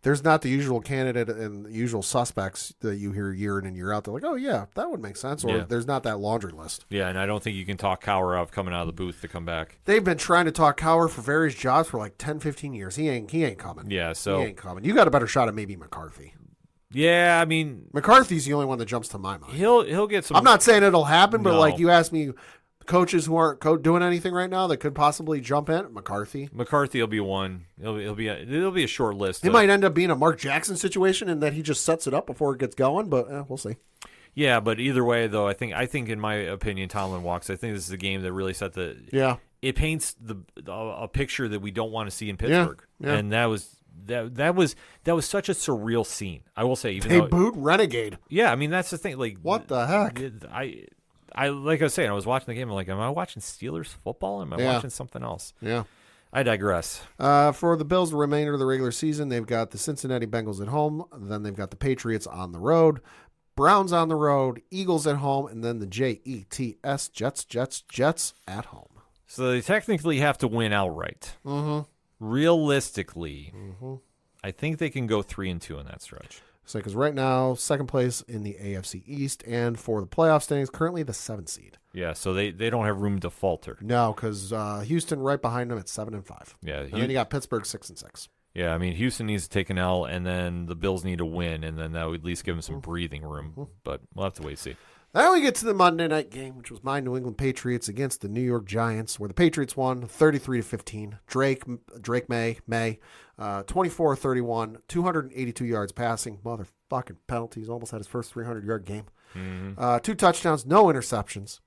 There's not the usual candidate and the usual suspects that you hear year in and year out. They're like, oh, yeah, that would make sense. Or there's not that laundry list.
Yeah, and I don't think you can talk Cowher out of coming out of the booth to come back.
They've been trying to talk Cowher for various jobs for like 10, 15 years. He ain't coming.
Yeah, so...
He ain't coming. You got a better shot at maybe McCarthy.
Yeah, I mean...
McCarthy's the only one that jumps to my mind.
He'll get some...
I'm not saying it'll happen, but like you asked me... Coaches who aren't doing anything right now that could possibly jump in. McCarthy will be one. It'll be a short list. It might end up being a Mark Jackson situation in that he just sets it up before it gets going, but we'll see.
Yeah, but either way, though, I think in my opinion, Tomlin walks. I think this is a game that really set the.
Yeah.
It paints a picture that we that want to see in Pittsburgh, and that was such a surreal scene. I will say, even
they booed Renegade.
Yeah, I mean that's the thing. Like,
what the heck?
I like I was saying, I was watching the game. I'm like, am I watching Steelers football? Or am I watching something else?
Yeah.
I digress.
For the Bills, the remainder of the regular season, they've got the Cincinnati Bengals at home. Then they've got the Patriots on the road, Browns on the road, Eagles at home, and then the Jets at home.
So they technically have to win outright.
Mm-hmm.
Realistically, I think they can go 3-2 in that stretch.
So, because right now, second place in the AFC East, and for the playoff standings, currently the 7th seed.
Yeah, so they don't have room to falter.
No, because Houston right behind them at 7-5.
Yeah,
and then you got Pittsburgh 6-6.
Yeah, I mean Houston needs to take an L, and then the Bills need to win, and then that would at least give them some breathing room. But we'll have to wait and see.
Now we get to the Monday night game, which was my New England Patriots against the New York Giants, where the Patriots won 33-15. Drake May, 24-31, 282 yards passing. Motherfucking penalties. Almost had his first 300-yard game. 2 touchdowns, no interceptions.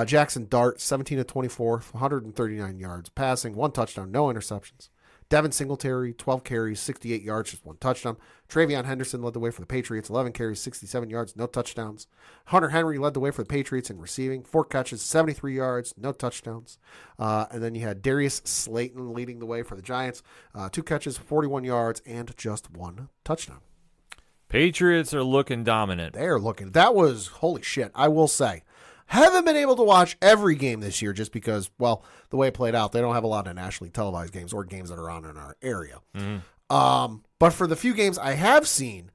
Jackson Dart, 17-24, 139 yards passing, 1 touchdown, no interceptions. Devin Singletary, 12 carries, 68 yards, just 1 touchdown. Travion Henderson led the way for the Patriots, 11 carries, 67 yards, no touchdowns. Hunter Henry led the way for the Patriots in receiving, 4 catches, 73 yards, no touchdowns. And then you had Darius Slayton leading the way for the Giants, 2 catches, 41 yards, and just 1 touchdown.
Patriots are looking dominant.
They are looking. That was, holy shit, I will say. Haven't been able to watch every game this year just because, well, the way it played out, they don't have a lot of nationally televised games or games that are on in our area. But for the few games I have seen,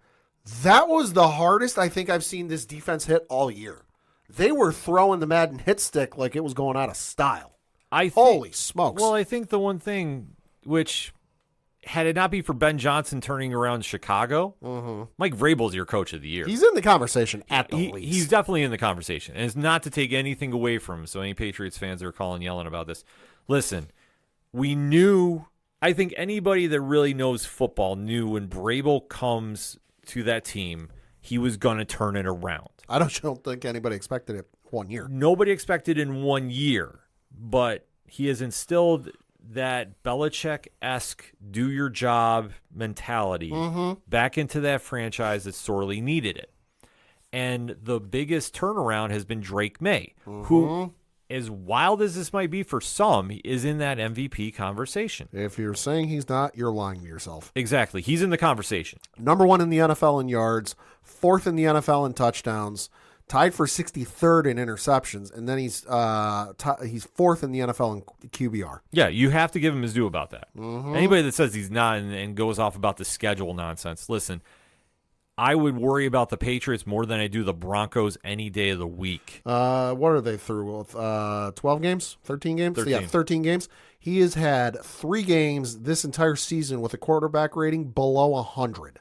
that was the hardest I think I've seen this defense hit all year. They were throwing the Madden hit stick like it was going out of style. Holy smokes.
Well, I think the one thing which... Had it not be for Ben Johnson turning around Chicago, Mike Vrabel's your coach of the year.
He's in the conversation at the least.
He's definitely in the conversation. And it's not to take anything away from him. So any Patriots fans that are calling, yelling about this. Listen, we knew, I think anybody that really knows football knew when Vrabel comes to that team, he was going to turn it around.
I don't think anybody expected it 1 year.
Nobody expected in 1 year. But he has instilled that Belichick-esque do-your-job mentality back into that franchise that sorely needed it. And the biggest turnaround has been Drake May, who as wild as this might be for some, is in that MVP conversation.
If you're saying he's not, you're lying to yourself.
Exactly. He's in the conversation.
Number 1 in the NFL in yards, 4th in the NFL in touchdowns, tied for 63rd in interceptions, and then he's 4th in the NFL in QBR.
Yeah, you have to give him his due about that.
Mm-hmm.
Anybody that says he's not and goes off about the schedule nonsense, listen, I would worry about the Patriots more than I do the Broncos any day of the week.
What are they through? 12 games? 13 games?
13.
Yeah, 13 games. He has had 3 games this entire season with a quarterback rating below 100.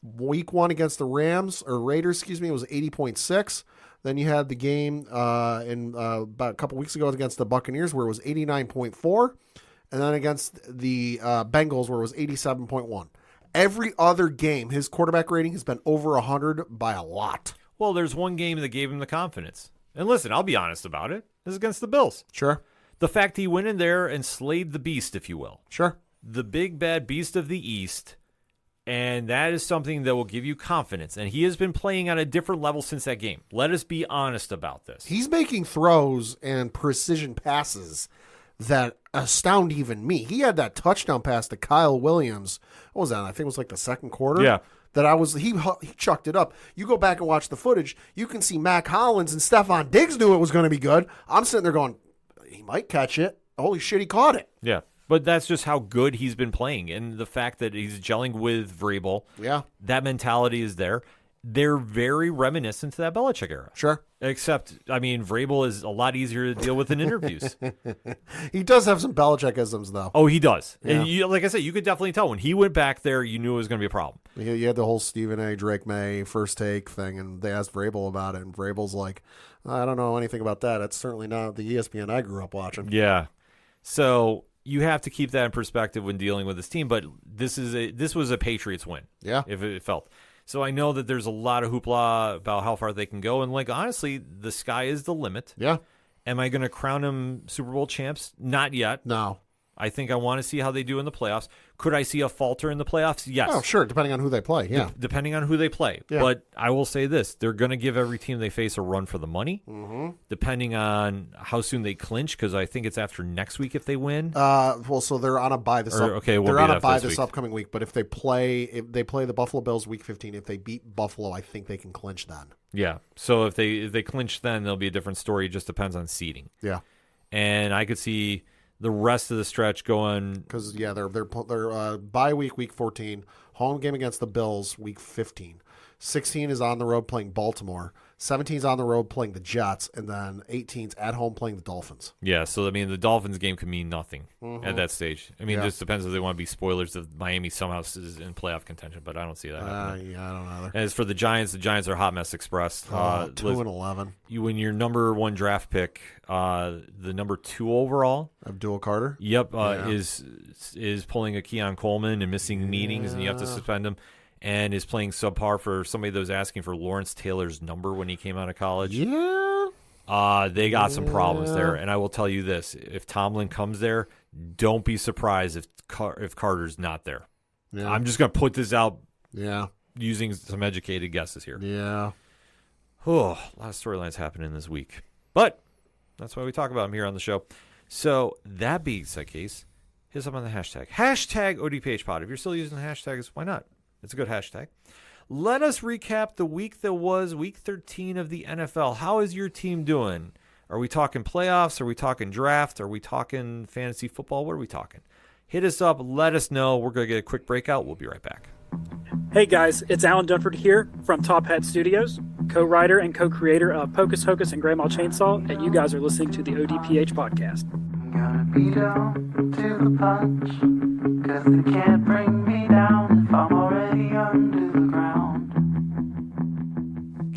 Week 1 against the Raiders, it was 80.6. Then you had the game about a couple weeks ago against the Buccaneers where it was 89.4. And then against the Bengals where it was 87.1. Every other game, his quarterback rating has been over 100 by a lot.
Well, there's one game that gave him the confidence. And listen, I'll be honest about it. This is against the Bills.
Sure.
The fact he went in there and slayed the beast, if you will.
Sure.
The big bad beast of the East. And that is something that will give you confidence. And he has been playing at a different level since that game. Let us be honest about this.
He's making throws and precision passes that astound even me. He had that touchdown pass to Kyle Williams. What was that? I think it was like the second quarter.
Yeah.
He chucked it up. You go back and watch the footage, you can see Mac Hollins and Stephon Diggs knew it was going to be good. I'm sitting there going, he might catch it. Holy shit, he caught it.
Yeah. But that's just how good he's been playing. And the fact that he's gelling with Vrabel, that mentality is there. They're very reminiscent to that Belichick era.
Sure.
Except, Vrabel is a lot easier to deal with in interviews.
He does have some Belichick-isms, though.
Oh, he does.
Yeah.
And like I said, you could definitely tell when he went back there, you knew it was going to be a problem.
You had the whole Stephen A. Drake May first take thing, and they asked Vrabel about it, and Vrabel's like, I don't know anything about that. That's certainly not the ESPN I grew up watching.
Yeah. So you have to keep that in perspective when dealing with this team, but this was a Patriots win.
Yeah.
If it felt. So I know that there's a lot of hoopla about how far they can go, and honestly, the sky is the limit.
Yeah.
Am I going to crown them Super Bowl champs? Not yet.
No.
I think I want to see how they do in the playoffs. Could I see a falter in the playoffs? Yes.
Oh, sure, depending on who they play, yeah.
Depending on who they play.
Yeah.
But I will say this. They're going to give every team they face a run for the money, depending on how soon they clinch, because I think it's after next week if they win.
So they're on a bye this upcoming week, but if they play the Buffalo Bills week 15, if they beat Buffalo, I think they can clinch then.
Yeah. So if they clinch then, there'll be a different story. It just depends on seeding.
Yeah.
And I could see the rest of the stretch going
because they're bye week 14, home game against the Bills week 15, 16 is on the road playing Baltimore, 17 is on the road playing the Jets, and then 18 is at home playing the Dolphins.
Yeah, so the Dolphins game could mean nothing at that stage. It just depends if they want to be spoilers of Miami somehow is in playoff contention, but I don't see that happening.
I don't either.
And as for the Giants are a hot mess express.
2-11.
When your number 1 draft pick, the number 2 overall,
Abdul Carter.
Yep, is pulling a Keon Coleman and missing meetings, and you have to suspend him. And is playing subpar for somebody that was asking for Lawrence Taylor's number when he came out of college.
Yeah.
They got some problems there. And I will tell you this. If Tomlin comes there, don't be surprised if Carter's not there.
Yeah.
I'm just going to put this out
using
some educated guesses here.
Yeah.
Oh, a lot of storylines happening this week. But that's why we talk about them here on the show. So that being the case, hit us up on the hashtag. Hashtag ODPHpod. If you're still using the hashtags, why not? It's a good hashtag. Let us recap the week that was week 13 of the NFL. How is your team doing? Are we talking playoffs? Are we talking draft? Are we talking fantasy football? What are we talking? Hit us up. Let us know. We're going to get a quick breakout. We'll be right back.
Hey guys, it's Alan Dunford here from Top Hat Studios, co-writer and co-creator of Pocus Hocus and Grandma Chainsaw, and you guys are listening to the ODPH podcast.
I'm gonna be down to the punch, 'cause they can't bring me down if I'm already under the ground.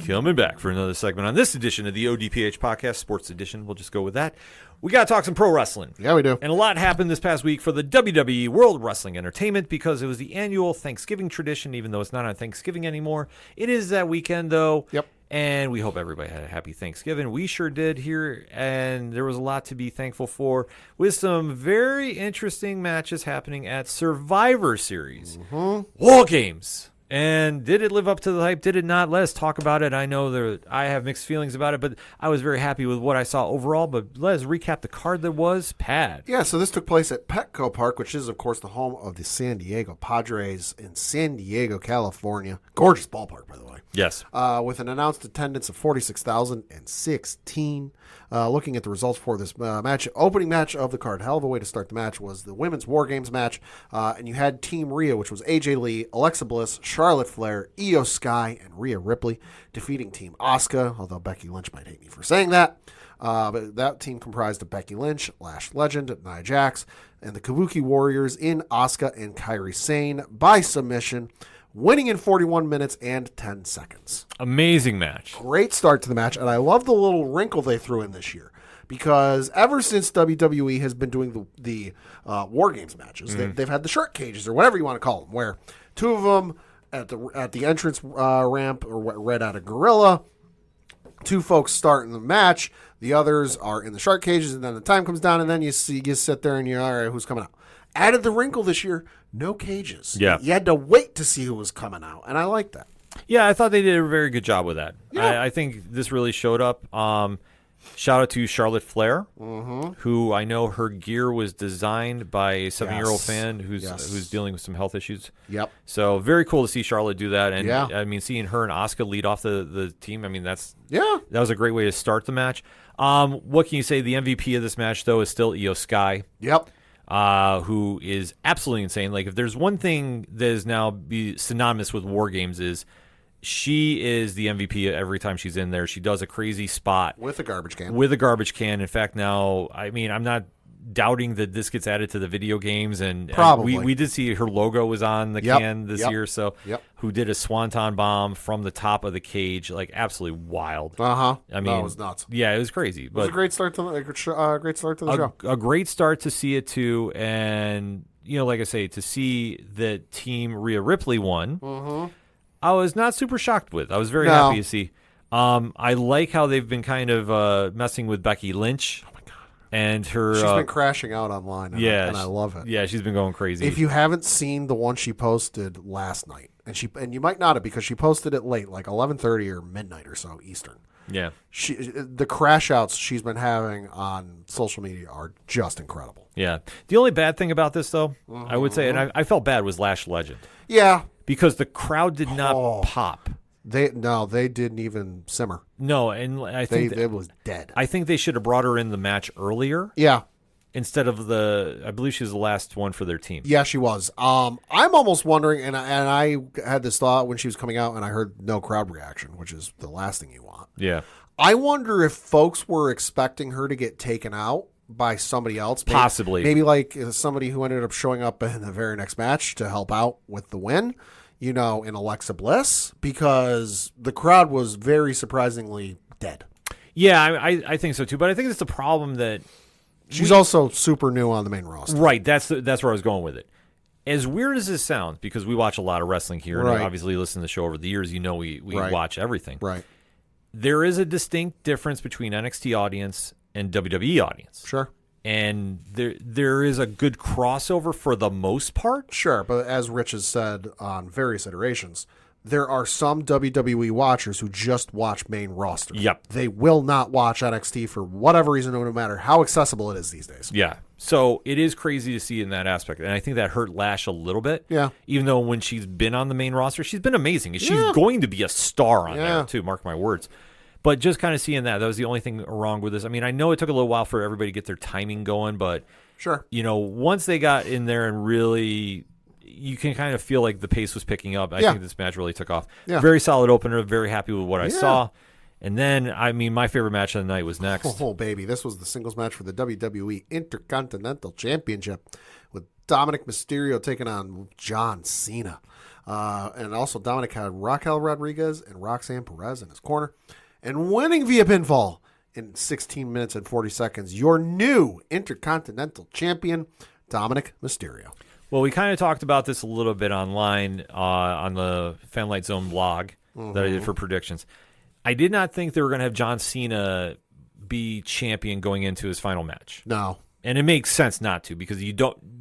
Coming back for another segment on this edition of the ODPH podcast, Sports Edition. We'll just go with that. We got to talk some pro wrestling.
Yeah, we do.
And a lot happened this past week for the WWE World Wrestling Entertainment because it was the annual Thanksgiving tradition, even though it's not on Thanksgiving anymore. It is that weekend, though.
Yep.
And we hope everybody had a happy Thanksgiving. We sure did here, and there was a lot to be thankful for with some very interesting matches happening at Survivor Series Wargames. And did it live up to the hype? Did it not? Let us talk about it. I know I have mixed feelings about it, but I was very happy with what I saw overall. But let us recap the card that was Pad.
Yeah, so this took place at Petco Park, which is, of course, the home of the San Diego Padres in San Diego, California. Gorgeous ballpark, by the way.
Yes.
With an announced attendance of 46,016. Looking at the results for this match, opening match of the card, hell of a way to start the match, was the Women's Wargames match. And you had Team Rhea, which was AJ Lee, Alexa Bliss, Charlotte Flair, Io Sky, and Rhea Ripley, defeating Team Asuka, although Becky Lynch might hate me for saying that. But that team comprised of Becky Lynch, Lash Legend, Nia Jax, and the Kabuki Warriors in Asuka and Kairi Sane by submission, winning in 41 minutes and 10 seconds.
Amazing match.
Great start to the match, and I love the little wrinkle they threw in this year, because ever since WWE has been doing the War Games matches, they've had the shark cages, or whatever you want to call them, where two of them at the entrance ramp or right out of Gorilla, two folks start in the match, the others are in the shark cages, and then the time comes down, and then you sit there and you're, all right, who's coming out? Added the wrinkle this year, no cages.
Yeah.
You had to wait to see who was coming out, and I like that.
Yeah, I thought they did a very good job with that.
Yeah.
I think this really showed up. Shout out to Charlotte Flair, who I know her gear was designed by a 7-year-old fan who's dealing with some health issues.
Yep.
So very cool to see Charlotte do that. And
Yeah.
I mean, seeing her and Asuka lead off the team, I mean, that
Yeah.
was a great way to start the match. What can you say? The MVP of this match, though, is still Io Sky.
Yep.
Who is absolutely insane. Like, if there's one thing that is now be synonymous with War Games, is she is the MVP every time she's in there. She does a crazy spot
With a garbage can.
In fact, now, I mean, I'm not doubting that this gets added to the video games, and
Probably.
we did see her logo was on the can this year. So who did a swanton bomb from the top of the cage, like absolutely wild.
Uh-huh.
I mean,
it was nuts.
Yeah, it was crazy.
It was a great start to the show.
A great start to see it too, and like I say, to see that Team Rhea Ripley won, I was not super shocked with. I was very happy to see. I like how they've been kind of messing with Becky Lynch. Oh my god! And her,
she's been crashing out online. And I love it.
Yeah, she's been going crazy.
If you haven't seen the one she posted last night, and you might not have, because she posted it late, like 11:30 or midnight or so Eastern.
Yeah.
The crash outs she's been having on social media are just incredible.
Yeah. The only bad thing about this, though, I would say, and I felt bad, was Lash Legend.
Yeah.
Because the crowd did not pop.
They didn't even simmer.
No, and I think
it was dead.
I think they should have brought her in the match earlier.
Yeah.
Instead of I believe she was the last one for their team.
Yeah, she was. I'm almost wondering, and I had this thought when she was coming out, and I heard no crowd reaction, which is the last thing you want.
Yeah.
I wonder if folks were expecting her to get taken out by somebody else.
Possibly.
Maybe like somebody who ended up showing up in the very next match to help out with the win, in Alexa Bliss, because the crowd was very surprisingly dead.
Yeah, I think so too, but I think it's the problem that
she's also super new on the main roster.
Right, that's where I was going with it. As weird as this sounds, because we watch a lot of wrestling here, and obviously listen to the show over the years, we watch everything.
Right.
There is a distinct difference between NXT audience and WWE audience.
Sure.
And there is a good crossover for the most part.
Sure, but as Rich has said on various iterations, there are some WWE watchers who just watch main roster.
Yep.
They will not watch NXT for whatever reason, no matter how accessible it is these days.
Yeah. So it is crazy to see in that aspect. And I think that hurt Lash a little bit.
Yeah.
Even though when she's been on the main roster, she's been amazing. She's going to be a star on there, too, mark my words. But just kind of seeing that was the only thing wrong with this. I mean, I know it took a little while for everybody to get their timing going, but
sure,
once they got in there and really, you can kind of feel like the pace was picking up. I think this match really took off. Yeah. Very solid opener. Very happy with what I saw. And then, I mean, my favorite match of the night was next.
Oh, baby. This was the singles match for the WWE Intercontinental Championship with Dominic Mysterio taking on John Cena. And also Dominic had Raquel Rodriguez and Roxanne Perez in his corner. And winning via pinfall in 16 minutes and 40 seconds, your new Intercontinental Champion, Dominic Mysterio.
Well, we kind of talked about this a little bit online on the Fanlight Zone blog that I did for predictions. I did not think they were going to have John Cena be champion going into his final match.
No.
And it makes sense not to because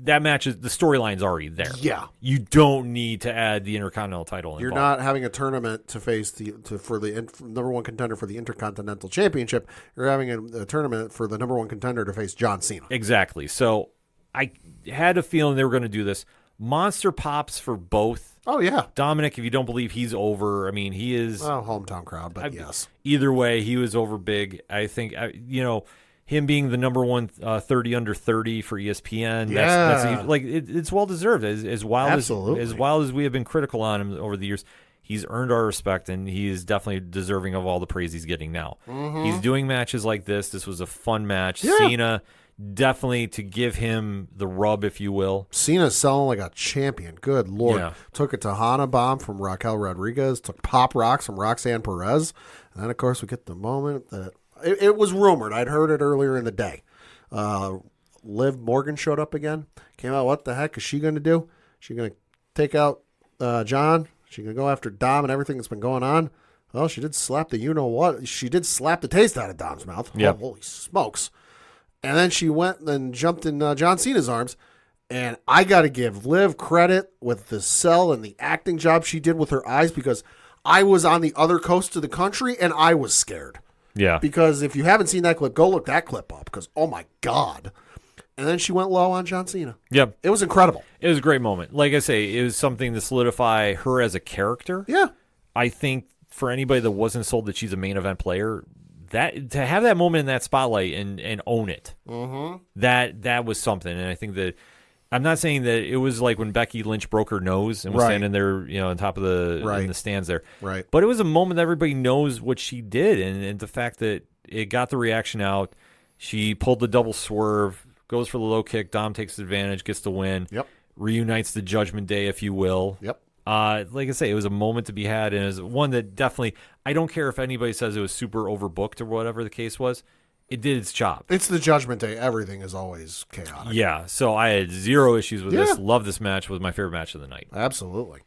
that match is the storyline's already there.
Yeah.
You don't need to add the Intercontinental title involved.
You're not having a tournament to face for the number one contender for the Intercontinental Championship. You're having a tournament for the number one contender to face John Cena.
Exactly. So I had a feeling they were going to do this. Monster pops for both.
Oh, yeah.
Dominic, if you don't believe he's over, I mean, he is.
Oh, hometown crowd, but yes.
Either way, he was over big. I think, him being the number one 30 under 30 for ESPN, it's well deserved. As wild as we have been critical on him over the years, he's earned our respect, and he is definitely deserving of all the praise he's getting now. Mm-hmm. He's doing matches like this. This was a fun match. Yeah. Cena, definitely to give him the rub, if you will.
Cena's selling like a champion. Good Lord. Yeah. Took a Tejana bomb from Raquel Rodriguez. Took pop rocks from Roxanne Perez. And then, of course, we get the moment that it was rumored. I'd heard it earlier in the day. Liv Morgan showed up again. Came out, what the heck is she going to do? She going to take out John? She going to go after Dom and everything that's been going on? Well, she did slap the you-know-what. She did slap the taste out of Dom's mouth.
Yep.
Oh, holy smokes. And then she went and jumped in John Cena's arms. And I got to give Liv credit with the sell and the acting job she did with her eyes, because I was on the other coast of the country and I was scared.
Yeah.
Because if you haven't seen that clip, go look that clip up, because, oh, my God. And then she went low on John Cena.
Yep.
It was incredible.
It was a great moment. Like I say, it was something to solidify her as a character.
Yeah.
I think for anybody that wasn't sold that she's a main event player, that to have that moment in that spotlight and own it, that was something. And I think that I'm not saying that it was like when Becky Lynch broke her nose and was standing there, on top of in the stands there.
Right.
But it was a moment that everybody knows what she did, and the fact that it got the reaction out. She pulled the double swerve, goes for the low kick. Dom takes advantage, gets the win.
Yep.
Reunites the Judgment Day, if you will.
Yep.
Like I say, it was a moment to be had, and it was one that definitely, I don't care if anybody says it was super overbooked or whatever the case was, it did its job.
It's the Judgment Day. Everything is always chaotic.
Yeah, so I had zero issues with this. Love this match. Was my favorite match of the night.
Absolutely.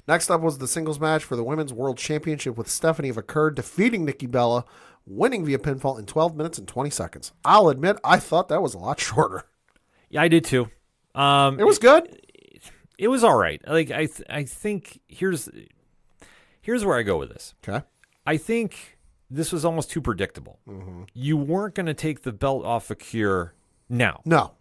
Next up was the singles match for the Women's World Championship with Stephanie Vaquer defeating Nikki Bella, winning via pinfall in 12 minutes and 20 seconds. I'll admit, I thought that was a lot shorter.
Yeah, I did too.
It was good.
It was all right. Like I think here's where I go with this.
Okay.
I think this was almost too predictable. Mm-hmm. You weren't going to take the belt off Vaquer now.
No.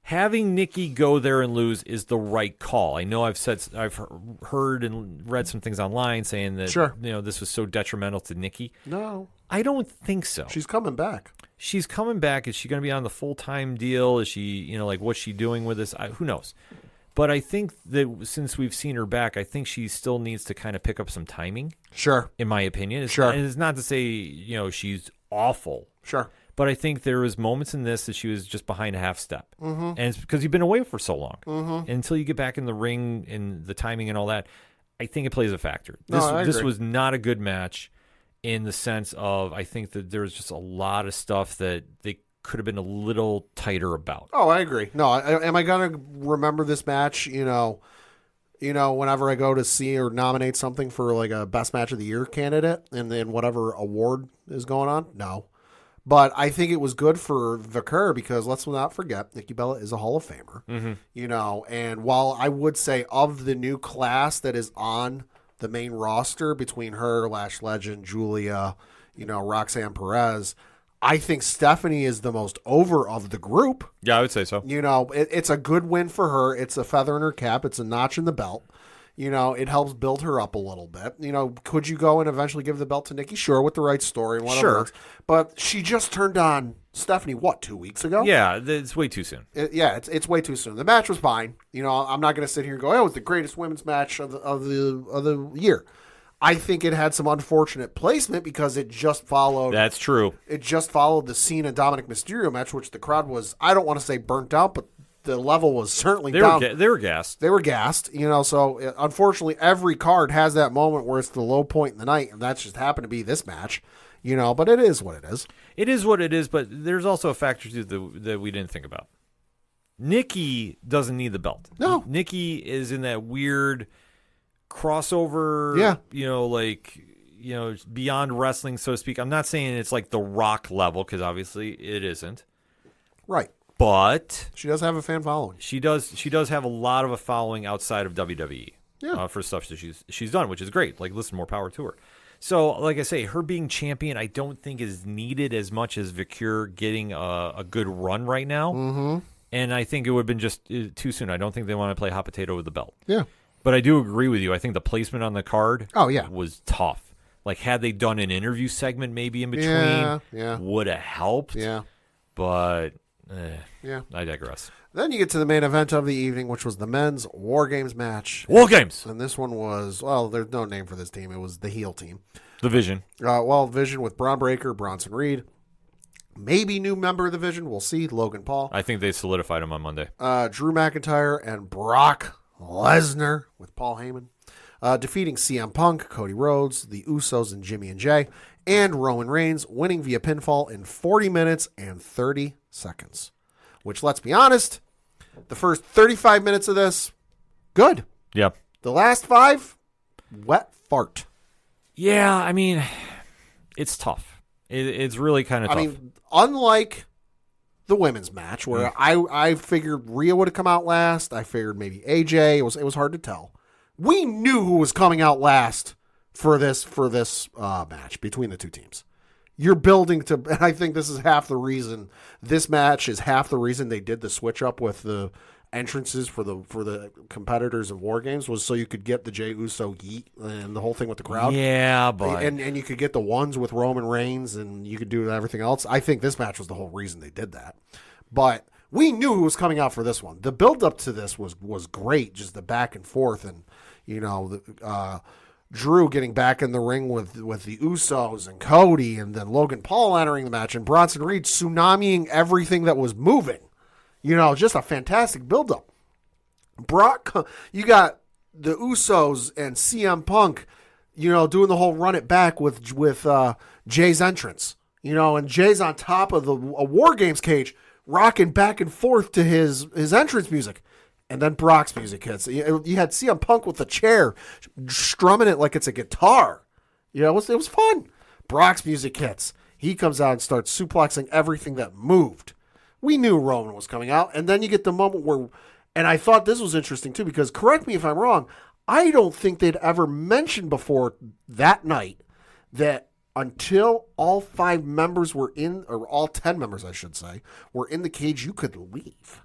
Having Nikki go there and lose is the right call. I know I've heard and read some things online saying that this was so detrimental to Nikki.
No.
I don't think so.
She's coming back.
She's coming back. Is she going to be on the full-time deal? Is she, what's she doing with this? Who knows? But I think that since we've seen her back, I think she still needs to kind of pick up some timing.
Sure.
In my opinion.
Sure.
And it's not to say, she's awful.
Sure.
But I think there was moments in this that she was just behind a half step. Mm-hmm. And it's because you've been away for so long. Mm-hmm. And until you get back in the ring and the timing and all that, I think it plays a factor. This was not a good match in the sense of, I think that there was just a lot of stuff that they could have been a little tighter about.
Oh, I agree. No, am I going to remember this match, whenever I go to see or nominate something for like a best match of the year candidate and then whatever award is going on? No. But I think it was good for Vaquer because let's not forget, Nikki Bella is a Hall of Famer. Mm-hmm. And while I would say of the new class that is on the main roster between her, Lash Legend, Julia, Roxanne Perez, I think Stephanie is the most over of the group.
Yeah, I would say so.
It's a good win for her. It's a feather in her cap. It's a notch in the belt. It helps build her up a little bit. Could you go and eventually give the belt to Nikki? Sure, with the right story and whatever. Sure. But she just turned on Stephanie, 2 weeks ago?
Yeah, it's way too soon.
It's way too soon. The match was fine. I'm not going to sit here and go, it was the greatest women's match of the year. I think it had some unfortunate placement because it just followed.
That's true.
It just followed the Cena Dominic Mysterio match, which the crowd was, I don't want to say burnt out, but the level was certainly down.
They were gassed.
They were gassed, so unfortunately every card has that moment where it's the low point in the night, and that just happened to be this match, but it is what it is.
It is what it is, but there's also a factor too that we didn't think about. Nikki doesn't need the belt.
No.
Nikki is in that weird crossover, beyond wrestling, so to speak. I'm not saying it's like the Rock level, because obviously it isn't.
Right.
but
She does have a fan following.
she does have a lot of a following outside of WWE for stuff that she's done, which is great. Like, listen, more power to her. So, like I say, her being champion, I don't think is needed as much as Vicure getting a good run right now. Mm-hmm. And I think it would have been just too soon. I don't think they want to play hot potato with the belt.
Yeah.
But I do agree with you. I think the placement on the card was tough. Like, had they done an interview segment maybe in between, would have helped.
Yeah.
But, I digress.
Then you get to the main event of the evening, which was the men's War Games match.
War Games!
And this one was, well, there's no name for this team. It was the heel team.
The Vision.
Vision with Braun Breaker, Bronson Reed. Maybe new member of the Vision. We'll see. Logan Paul.
I think they solidified him on Monday.
Drew McIntyre and Brock Lesnar with Paul Heyman. Defeating CM Punk, Cody Rhodes, the Usos, and Jimmy and Jay. And Roman Reigns winning via pinfall in 40 minutes and 30 seconds. Which, let's be honest, the first 35 minutes of this, good.
Yeah.
The last 5, wet fart.
Yeah, I mean, it's tough. It's really kind of tough.
I mean, unlike the women's match, where I figured Rhea would have come out last, I figured maybe AJ. It was hard to tell. We knew who was coming out last for this match between the two teams. You're building to, and I think this is half the reason. This match is half the reason they did the switch up with the entrances for the competitors of War Games, was so you could get the Jey Uso yeet and the whole thing with the crowd.
Yeah, but
and you could get the ones with Roman Reigns, and you could do everything else. I think this match was the whole reason they did that. But we knew who was coming out for this one. The build up to this was great, just the back and forth, and Drew getting back in the ring with the Usos and Cody, and then Logan Paul entering the match, and Bronson Reed tsunamiing everything that was moving. Just a fantastic build-up. Brock, you got the Usos and CM Punk, doing the whole run it back with Jay's entrance. And Jay's on top of a War Games cage, rocking back and forth to his entrance music. And then Brock's music hits. You had CM Punk with the chair, strumming it like it's a guitar. It was fun. Brock's music hits. He comes out and starts suplexing everything that moved. We knew Roman was coming out. And then you get the moment where, and I thought this was interesting too, because correct me if I'm wrong, I don't think they'd ever mentioned before that night that until all 5 members were in, or all 10 members, I should say, were in the cage, you could leave.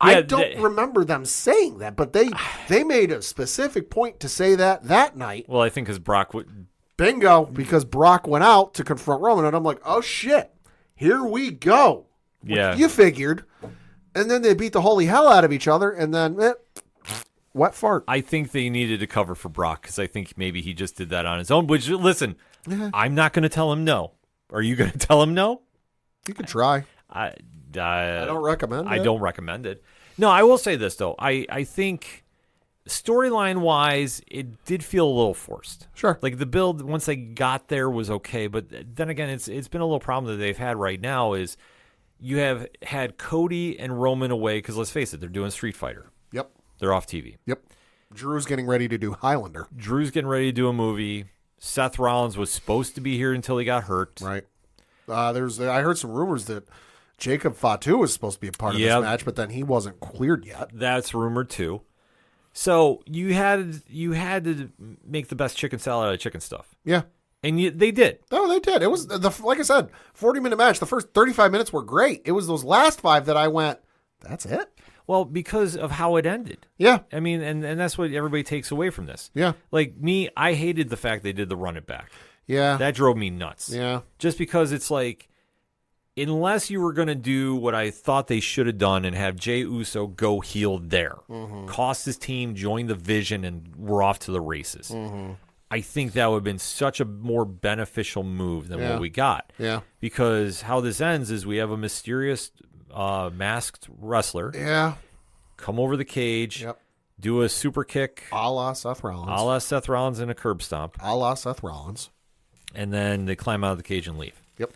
I don't remember them saying that, but they made a specific point to say that night.
Well, I think because Brock would...
Bingo, because Brock went out to confront Roman, and I'm like, oh shit, here we go.
Yeah.
You figured. And then they beat the holy hell out of each other, and then wet fart.
I think they needed to cover for Brock, because I think maybe he just did that on his own. Which, listen, I'm not going to tell him no. Are you going to tell him no?
You could try.
I
don't recommend it.
I don't recommend it. No, I will say this, though. I think storyline-wise, it did feel a little forced.
Sure.
Like, the build, once they got there, was okay. But then again, it's been a little problem that they've had right now is you have had Cody and Roman away, because let's face it, they're doing Street Fighter.
Yep.
They're off TV.
Yep. Drew's getting ready to do Highlander.
Drew's getting ready to do a movie. Seth Rollins was supposed to be here until he got hurt.
Right. I heard some rumors that Jacob Fatu was supposed to be a part of this match, but then he wasn't cleared yet. That's
rumored too. So you had to make the best chicken salad out of chicken stuff.
Yeah.
And they did.
No, they did. It was, like I said, 40-minute match. The first 35 minutes were great. It was those last 5 that I went, that's it?
Well, because of how it ended.
Yeah.
I mean, and that's what everybody takes away from this.
Yeah.
Like me, I hated the fact they did the run it back.
Yeah.
That drove me nuts.
Yeah.
Just because it's like, unless you were going to do what I thought they should have done and have Jey Uso go heel there, cost his team, join the Vision, and we're off to the races. I think that would have been such a more beneficial move than what we got.
Yeah.
Because how this ends is we have a mysterious masked wrestler come over the cage, do a super kick.
A la Seth Rollins.
And a curb stomp.
A la Seth Rollins.
And then they climb out of the cage and leave.
Yep.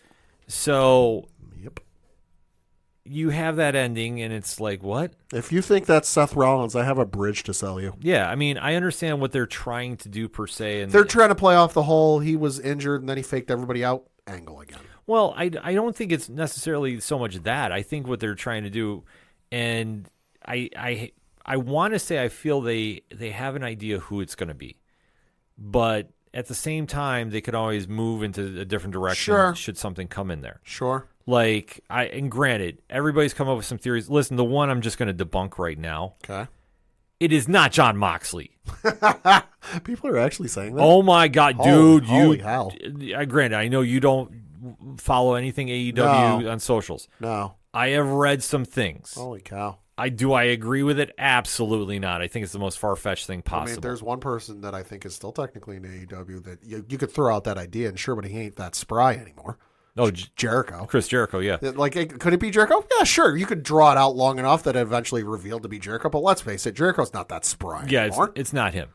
So you have that ending, and it's like, what?
If you think that's Seth Rollins, I have a bridge to sell you.
Yeah, I mean, I understand what they're trying to do per se. And
they're trying to play off the whole he was injured and then he faked everybody out angle again.
Well, I don't think it's necessarily so much that. I think what they're trying to do, and I want to say I feel they have an idea who it's going to be, but at the same time they could always move into a different direction should something come in there.
Sure.
Like and granted, everybody's come up with some theories. Listen, the one I'm just going to debunk right now.
Okay.
It is not Jon Moxley.
People are actually saying that.
Oh my God, dude!
Holy hell!
Granted, I know you don't follow anything AEW on socials.
No.
I have read some things.
Holy cow!
I agree with it? Absolutely not. I think it's the most far-fetched thing possible.
I mean, there's one person that I think is still technically in AEW that you could throw out that idea, and sure, but he ain't that spry anymore.
Oh,
Jericho.
Chris Jericho, yeah.
Like, could it be Jericho? Yeah, sure. You could draw it out long enough that it eventually revealed to be Jericho, but let's face it, Jericho's not that spry anymore.
It's not him.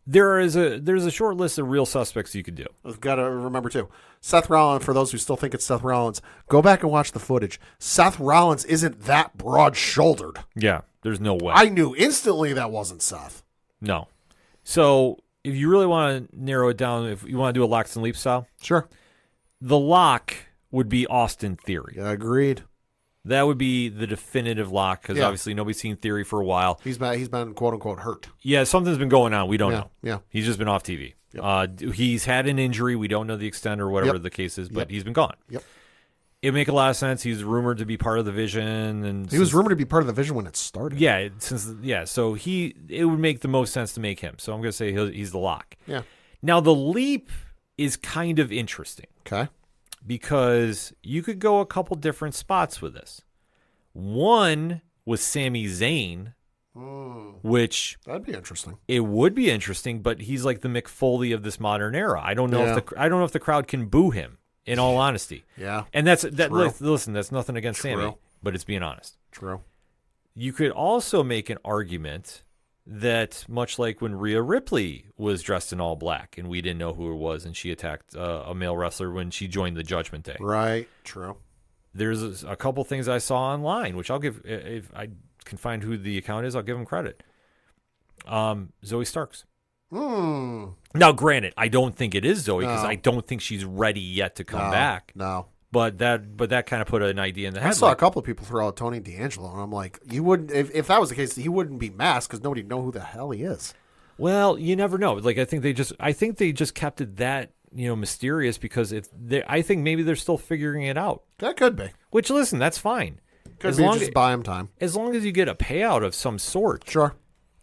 There's a short list of real suspects you could do.
We've got to remember, too, Seth Rollins, for those who still think it's Seth Rollins, go back and watch the footage. Seth Rollins isn't that broad-shouldered.
Yeah, there's no way.
I knew instantly that wasn't Seth.
No. So, if you really want to narrow it down, if you want to do a locks and leap style,
Sure.
the lock would be Austin Theory.
Yeah, agreed.
That would be the definitive lock because obviously nobody's seen Theory for a while.
He's been quote unquote hurt.
Yeah, something's been going on. We don't know.
Yeah.
He's just been off TV.
Yep.
He's had an injury. We don't know the extent or whatever the case is, but he's been gone.
Yep.
It would make a lot of sense. He's rumored to be part of the Vision, and
he was rumored to be part of the Vision when it started.
Yeah, so it would make the most sense to make him. So I'm going to say he's the lock.
Yeah.
Now the leap is kind of interesting.
Okay.
Because you could go a couple different spots with this. One was Sami Zayn, which
that'd be interesting.
It would be interesting, but he's like the Mick Foley of this modern era. I don't know if the crowd can boo him. In all honesty,
yeah,
and listen, that's nothing against Sami, but it's being honest.
True.
You could also make an argument that much like when Rhea Ripley was dressed in all black and we didn't know who it was, and she attacked a male wrestler when she joined the Judgment Day.
Right. True.
There's a couple things I saw online, which I'll give, if I can find who the account is, I'll give them credit. Zoe Starks. Now, granted, I don't think it is Zoe because I don't think she's ready yet to come back.
No.
But that kind of put an idea in the head.
I saw a couple of people throw out Tony D'Angelo, and I'm like, you wouldn't if that was the case, he wouldn't be masked because nobody would know who the hell he is.
Well, you never know. Like I think they just kept it that mysterious because I think maybe they're still figuring it out.
That could be.
Which listen, that's fine.
Could be just buy him time.
As long as you get a payout of some sort.
Sure.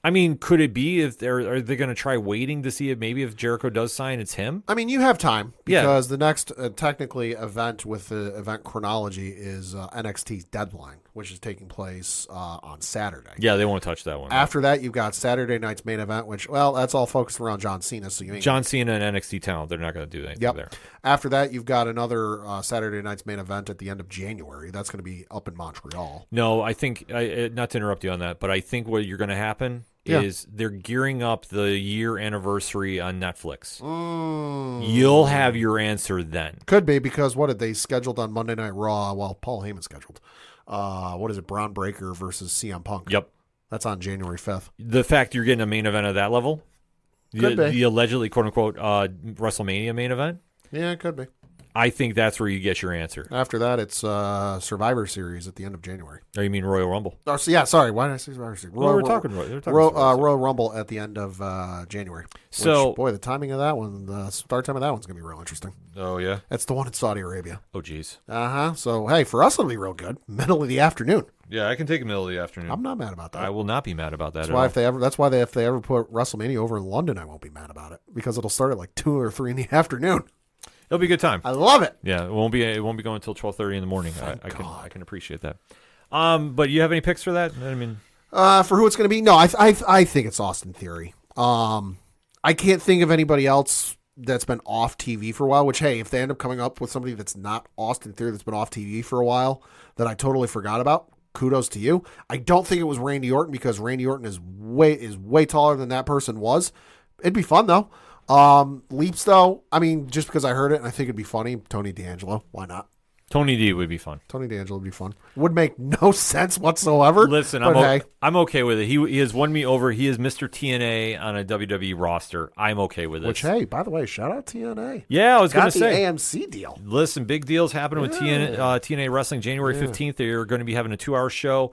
I mean, could it be are they going to try waiting to see if Jericho does sign, it's him?
I mean, you have time because the next technically event with the event chronology is NXT's Deadline, which is taking place on Saturday.
Yeah, they won't touch that one.
After that, you've got Saturday night's main event, which that's all focused around John Cena. So you ain't
John Cena and NXT talent, they're not going to do anything there.
After that, you've got another Saturday night's main event at the end of January. That's going to be up in Montreal.
No, I think not to interrupt you on that, but I think what you're going to happen is they're gearing up the year anniversary on Netflix. You'll have your answer then.
Could be because what did they scheduled on Monday Night Raw? Well, Paul Heyman scheduled. What is it? Braun Breaker versus CM Punk.
Yep.
That's on January 5th.
The fact you're getting a main event at that level, the allegedly quote unquote WrestleMania main event.
Yeah, it could be.
I think that's where you get your answer.
After that, it's Survivor Series at the end of January.
Oh, you mean Royal Rumble?
Oh, so yeah, sorry. Why did I say Survivor Series?
We're talking
Royal Rumble at the end of January.
So,
which, boy, the timing of that one, the start time of that one's going to be real interesting.
Oh, yeah?
That's the one in Saudi Arabia.
Oh, geez.
Uh-huh. So, hey, for us, it'll be real good. Middle of the afternoon.
Yeah, I can take a middle of the afternoon.
I'm not mad about that.
I will not be mad about that
That's why if they ever put WrestleMania over in London, I won't be mad about it because it'll start at like 2 or 3 in the afternoon.
It'll be a good time.
I love it.
Yeah, it won't be going until 12:30 in the morning. I can appreciate that. But you have any picks for that? I mean,
for who it's going to be? No, I think it's Austin Theory. I can't think of anybody else that's been off TV for a while. Which, hey, if they end up coming up with somebody that's not Austin Theory that's been off TV for a while that I totally forgot about, kudos to you. I don't think it was Randy Orton because Randy Orton is way taller than that person was. It'd be fun though. Leaps though, I mean, just because I heard it and I think it'd be funny, Tony D'Angelo, why not?
Tony D would be fun.
Tony D'Angelo would be fun. Would make no sense whatsoever.
Listen, I'm okay with it. He has won me over. He is Mr. TNA on a WWE roster. I'm okay with it.
Which, hey, by the way, shout out TNA.
Yeah, I was going to say.
Got the AMC deal.
Listen, big deals happening with TNA Wrestling. January 15th, they're going to be having a 2-hour show.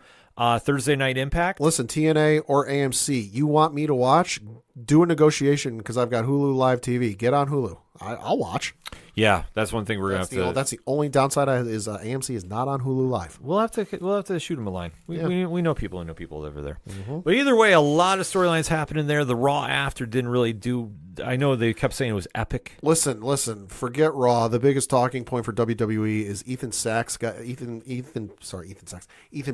Thursday Night Impact.
Listen, TNA or AMC, you want me to watch? Do a negotiation because I've got Hulu Live TV. Get on Hulu. I'll watch.
Yeah, that's one thing we're going to have to.
That's the only downside is AMC is not on Hulu Live.
We'll have to shoot them a line. We know people who know people over there. Mm-hmm. But either way, a lot of storylines happening there. The Raw after didn't really do. I know they kept saying it was epic.
Listen. Forget Raw. The biggest talking point for WWE is Ethan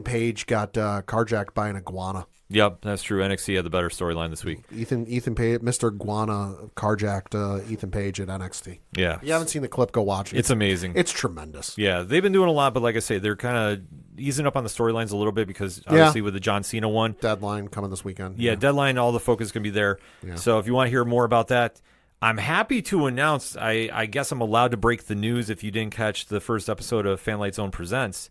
Page got carjacked by an iguana.
Yep, that's true. NXT had the better storyline this week.
Ethan Page, Mr. Iguana carjacked Ethan Page at NXT.
Yeah.
If you haven't seen the clip, go watch it.
It's amazing.
It's tremendous.
Yeah, they've been doing a lot, but like I say, they're kind of easing up on the storylines a little bit because obviously with the John Cena one.
Deadline coming this weekend.
Yeah, Deadline, all the focus is going to be there. Yeah. So if you want to hear more about that, I'm happy to announce, I guess I'm allowed to break the news if you didn't catch the first episode of Fanlight Zone Presents.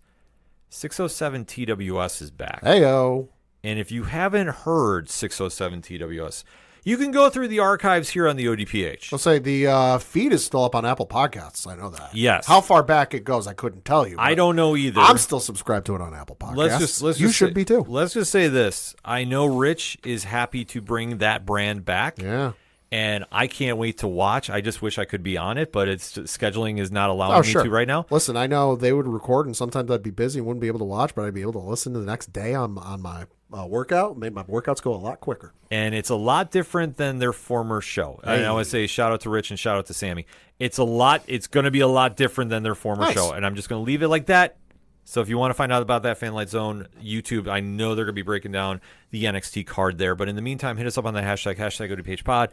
607 TWS is back.
Heyo.
And if you haven't heard 607 TWS, you can go through the archives here on the ODPH.
I'll say the feed is still up on Apple Podcasts. I know that.
Yes.
How far back it goes, I couldn't tell you.
I don't know either.
I'm still subscribed to it on Apple Podcasts. You should be too.
Let's just say this. I know Rich is happy to bring that brand back.
Yeah.
And I can't wait to watch. I just wish I could be on it, but scheduling is not allowing me to right now.
Listen, I know they would record, and sometimes I'd be busy and wouldn't be able to watch, but I'd be able to listen to the next day on my workout. Made my workouts go a lot quicker.
And it's a lot different than their former show. Hey. I want to say shout out to Rich and shout out to Sammy. It's going to be a lot different than their former show, and I'm just going to leave it like that. So if you want to find out about that Fanlight Zone YouTube, I know they're going to be breaking down the NXT card there. But in the meantime, hit us up on that hashtag ODPHpod.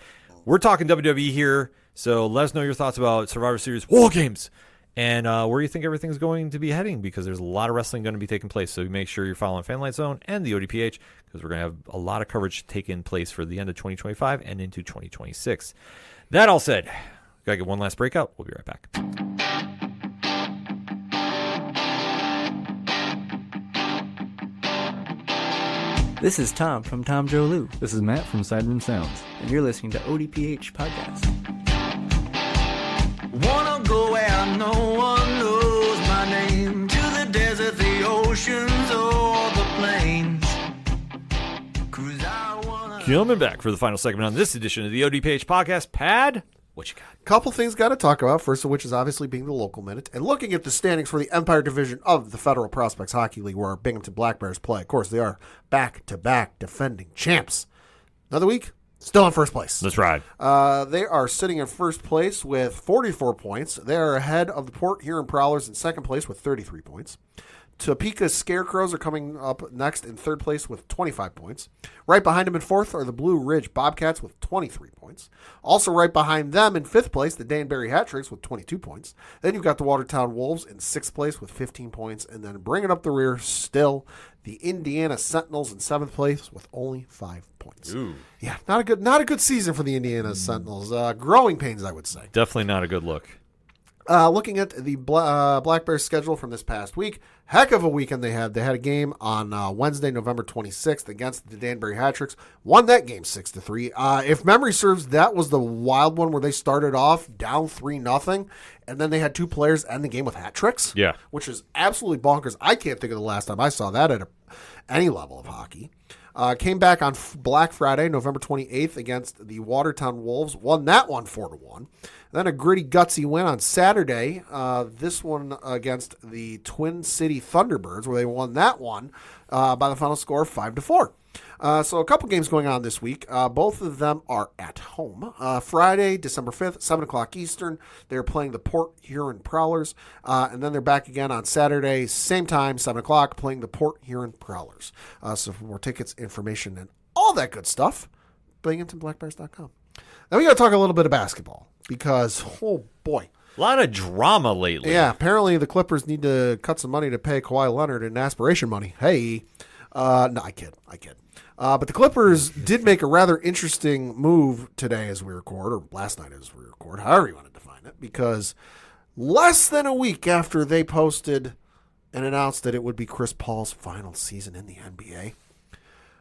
We're talking WWE here, so let us know your thoughts about Survivor Series Wargames and where you think everything's going to be heading, because there's a lot of wrestling going to be taking place. So make sure you're following Fanlight Zone and the ODPH, because we're going to have a lot of coverage taking place for the end of 2025 and into 2026. That all said, got to get one last breakout. We'll be right back.
This is Tom from Tom Joe Lou.
This is Matt from Sideroom Sounds.
And you're listening to ODPH Podcast.
Wanna go where no one knows my name, to the desert, the oceans, or the plains. 'Cause I wanna...
Coming back for the final segment on this edition of the ODPH Podcast. Pad, what you got?
Couple things got to talk about. First of which is obviously being the local minute and looking at the standings for the Empire Division of the Federal Prospects Hockey League, where our Binghamton Black Bears play. Of course, they are back-to-back defending champs. Another week, still in first place.
That's right.
They are sitting in first place with 44 points. They are ahead of the Port Huron Prowlers in second place with 33 points. Topeka Scarecrows are coming up next in third place with 25 points. Right behind them in fourth are the Blue Ridge Bobcats with 23 points. Also right behind them in fifth place, the Danbury Hat Tricks with 22 points. Then you've got the Watertown Wolves in sixth place with 15 points. And then bringing up the rear still, the Indiana Sentinels in seventh place with only 5 points.
Ooh.
Yeah, not a good season for the Indiana Sentinels. Growing pains, I would say.
Definitely not a good look.
Looking at the Black Bears schedule from this past week, heck of a weekend they had. They had a game on Wednesday, November 26th against the Danbury Hat Tricks. Won that game 6-3. If memory serves, that was the wild one where they started off down 3-0, and then they had two players end the game with hat tricks.
Yeah,
which is absolutely bonkers. I can't think of the last time I saw that at any level of hockey. Came back on Black Friday, November 28th against the Watertown Wolves. Won that one 4-1. Then a gritty, gutsy win on Saturday. This one against the Twin City Thunderbirds, where they won that one by the final score of 5-4. So a couple games going on this week. Both of them are at home. Friday, December 5th, 7 o'clock Eastern, they're playing the Port Huron Prowlers. And then they're back again on Saturday, same time, 7 o'clock, playing the Port Huron Prowlers. So for more tickets, information, and all that good stuff, BinghamtonBlackBears.com. Now we got to talk a little bit of basketball because, oh boy.
A lot of drama lately.
Yeah, apparently the Clippers need to cut some money to pay Kawhi Leonard in aspiration money. Hey. No, I kid. But the Clippers did make a rather interesting move today as we record, or last night as we record, however you want to define it, because less than a week after they posted and announced that it would be Chris Paul's final season in the NBA.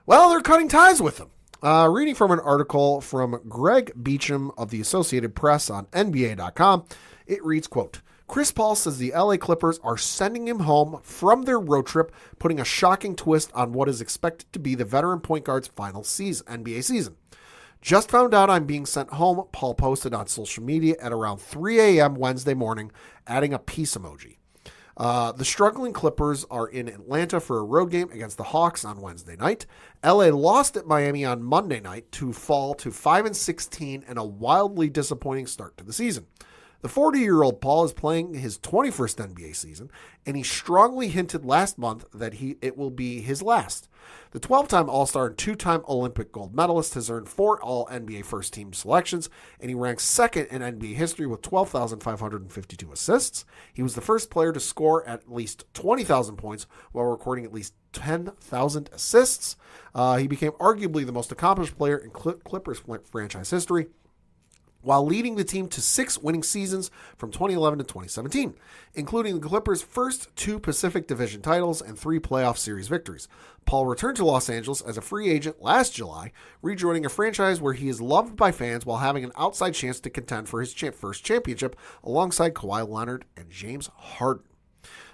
Well, they're cutting ties with him. Reading from an article from Greg Beecham of the Associated Press on NBA.com, it reads, quote, Chris Paul says the LA Clippers are sending him home from their road trip, putting a shocking twist on what is expected to be the veteran point guard's final NBA season. Just found out I'm being sent home, Paul posted on social media at around 3 a.m. Wednesday morning, adding a peace emoji. The struggling Clippers are in Atlanta for a road game against the Hawks on Wednesday night. LA lost at Miami on Monday night to fall to 5-16 and a wildly disappointing start to the season. The 40-year-old Paul is playing his 21st NBA season, and he strongly hinted last month that it will be his last. The 12-time All-Star and 2-time Olympic gold medalist has earned 4 All-NBA first-team selections, and he ranks second in NBA history with 12,552 assists. He was the first player to score at least 20,000 points while recording at least 10,000 assists. He became arguably the most accomplished player in Clippers franchise history, while leading the team to 6 winning seasons from 2011 to 2017, including the Clippers' first 2 Pacific Division titles and 3 playoff series victories. Paul returned to Los Angeles as a free agent last July, rejoining a franchise where he is loved by fans while having an outside chance to contend for his first championship alongside Kawhi Leonard and James Harden.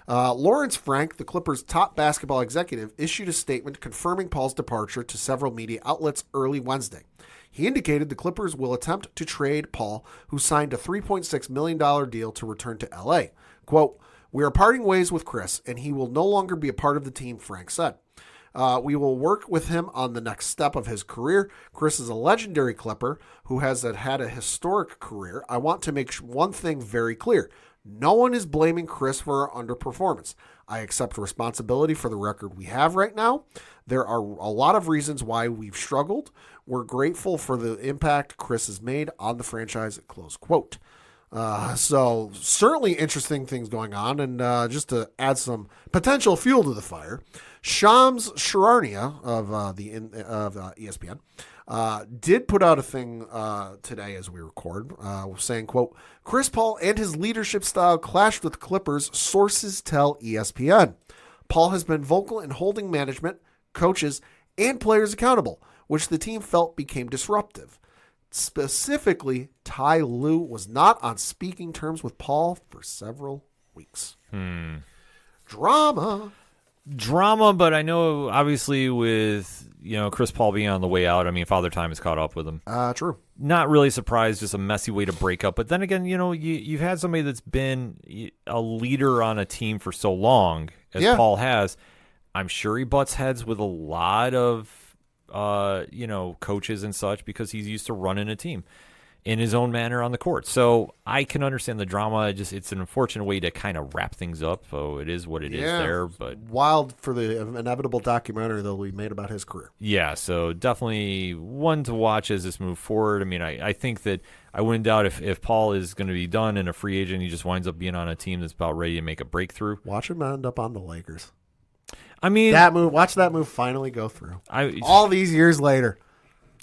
Lawrence Frank, the Clippers' top basketball executive, issued a statement confirming Paul's departure to several media outlets early Wednesday. He indicated the Clippers will attempt to trade Paul, who signed a $3.6 million deal to return to LA. Quote, we are parting ways with Chris, and he will no longer be a part of the team, Frank said. We will work with him on the next step of his career. Chris is a legendary Clipper who has had a historic career. I want to make one thing very clear. No one is blaming Chris for our underperformance. I accept responsibility for the record we have right now. There are a lot of reasons why we've struggled. We're grateful for the impact Chris has made on the franchise, close quote. So certainly interesting things going on. And just to add some potential fuel to the fire, Shams Charania of ESPN did put out a thing today as we record, saying, quote, Chris Paul and his leadership style clashed with Clippers, sources tell ESPN. Paul has been vocal in holding management, coaches, and players accountable, which the team felt became disruptive. Specifically, Ty Lue was not on speaking terms with Paul for several weeks. Drama,
but I know obviously with Chris Paul being on the way out, I mean Father Time has caught up with him.
True.
Not really surprised, just a messy way to break up. But then again, you've had somebody that's been a leader on a team for so long as Paul has. I'm sure he butts heads with a lot of coaches and such because he's used to running a team in his own manner on the court. So I can understand the drama. It's an unfortunate way to kind of wrap things up. So it is what it is there. But
wild for the inevitable documentary that will be made about his career.
Yeah, so definitely one to watch as this move forward. I mean, I think that I wouldn't doubt if Paul is going to be done and a free agent, he just winds up being on a team that's about ready to make a breakthrough.
Watch him end up on the Lakers.
I mean,
watch that move finally go through. All these years later.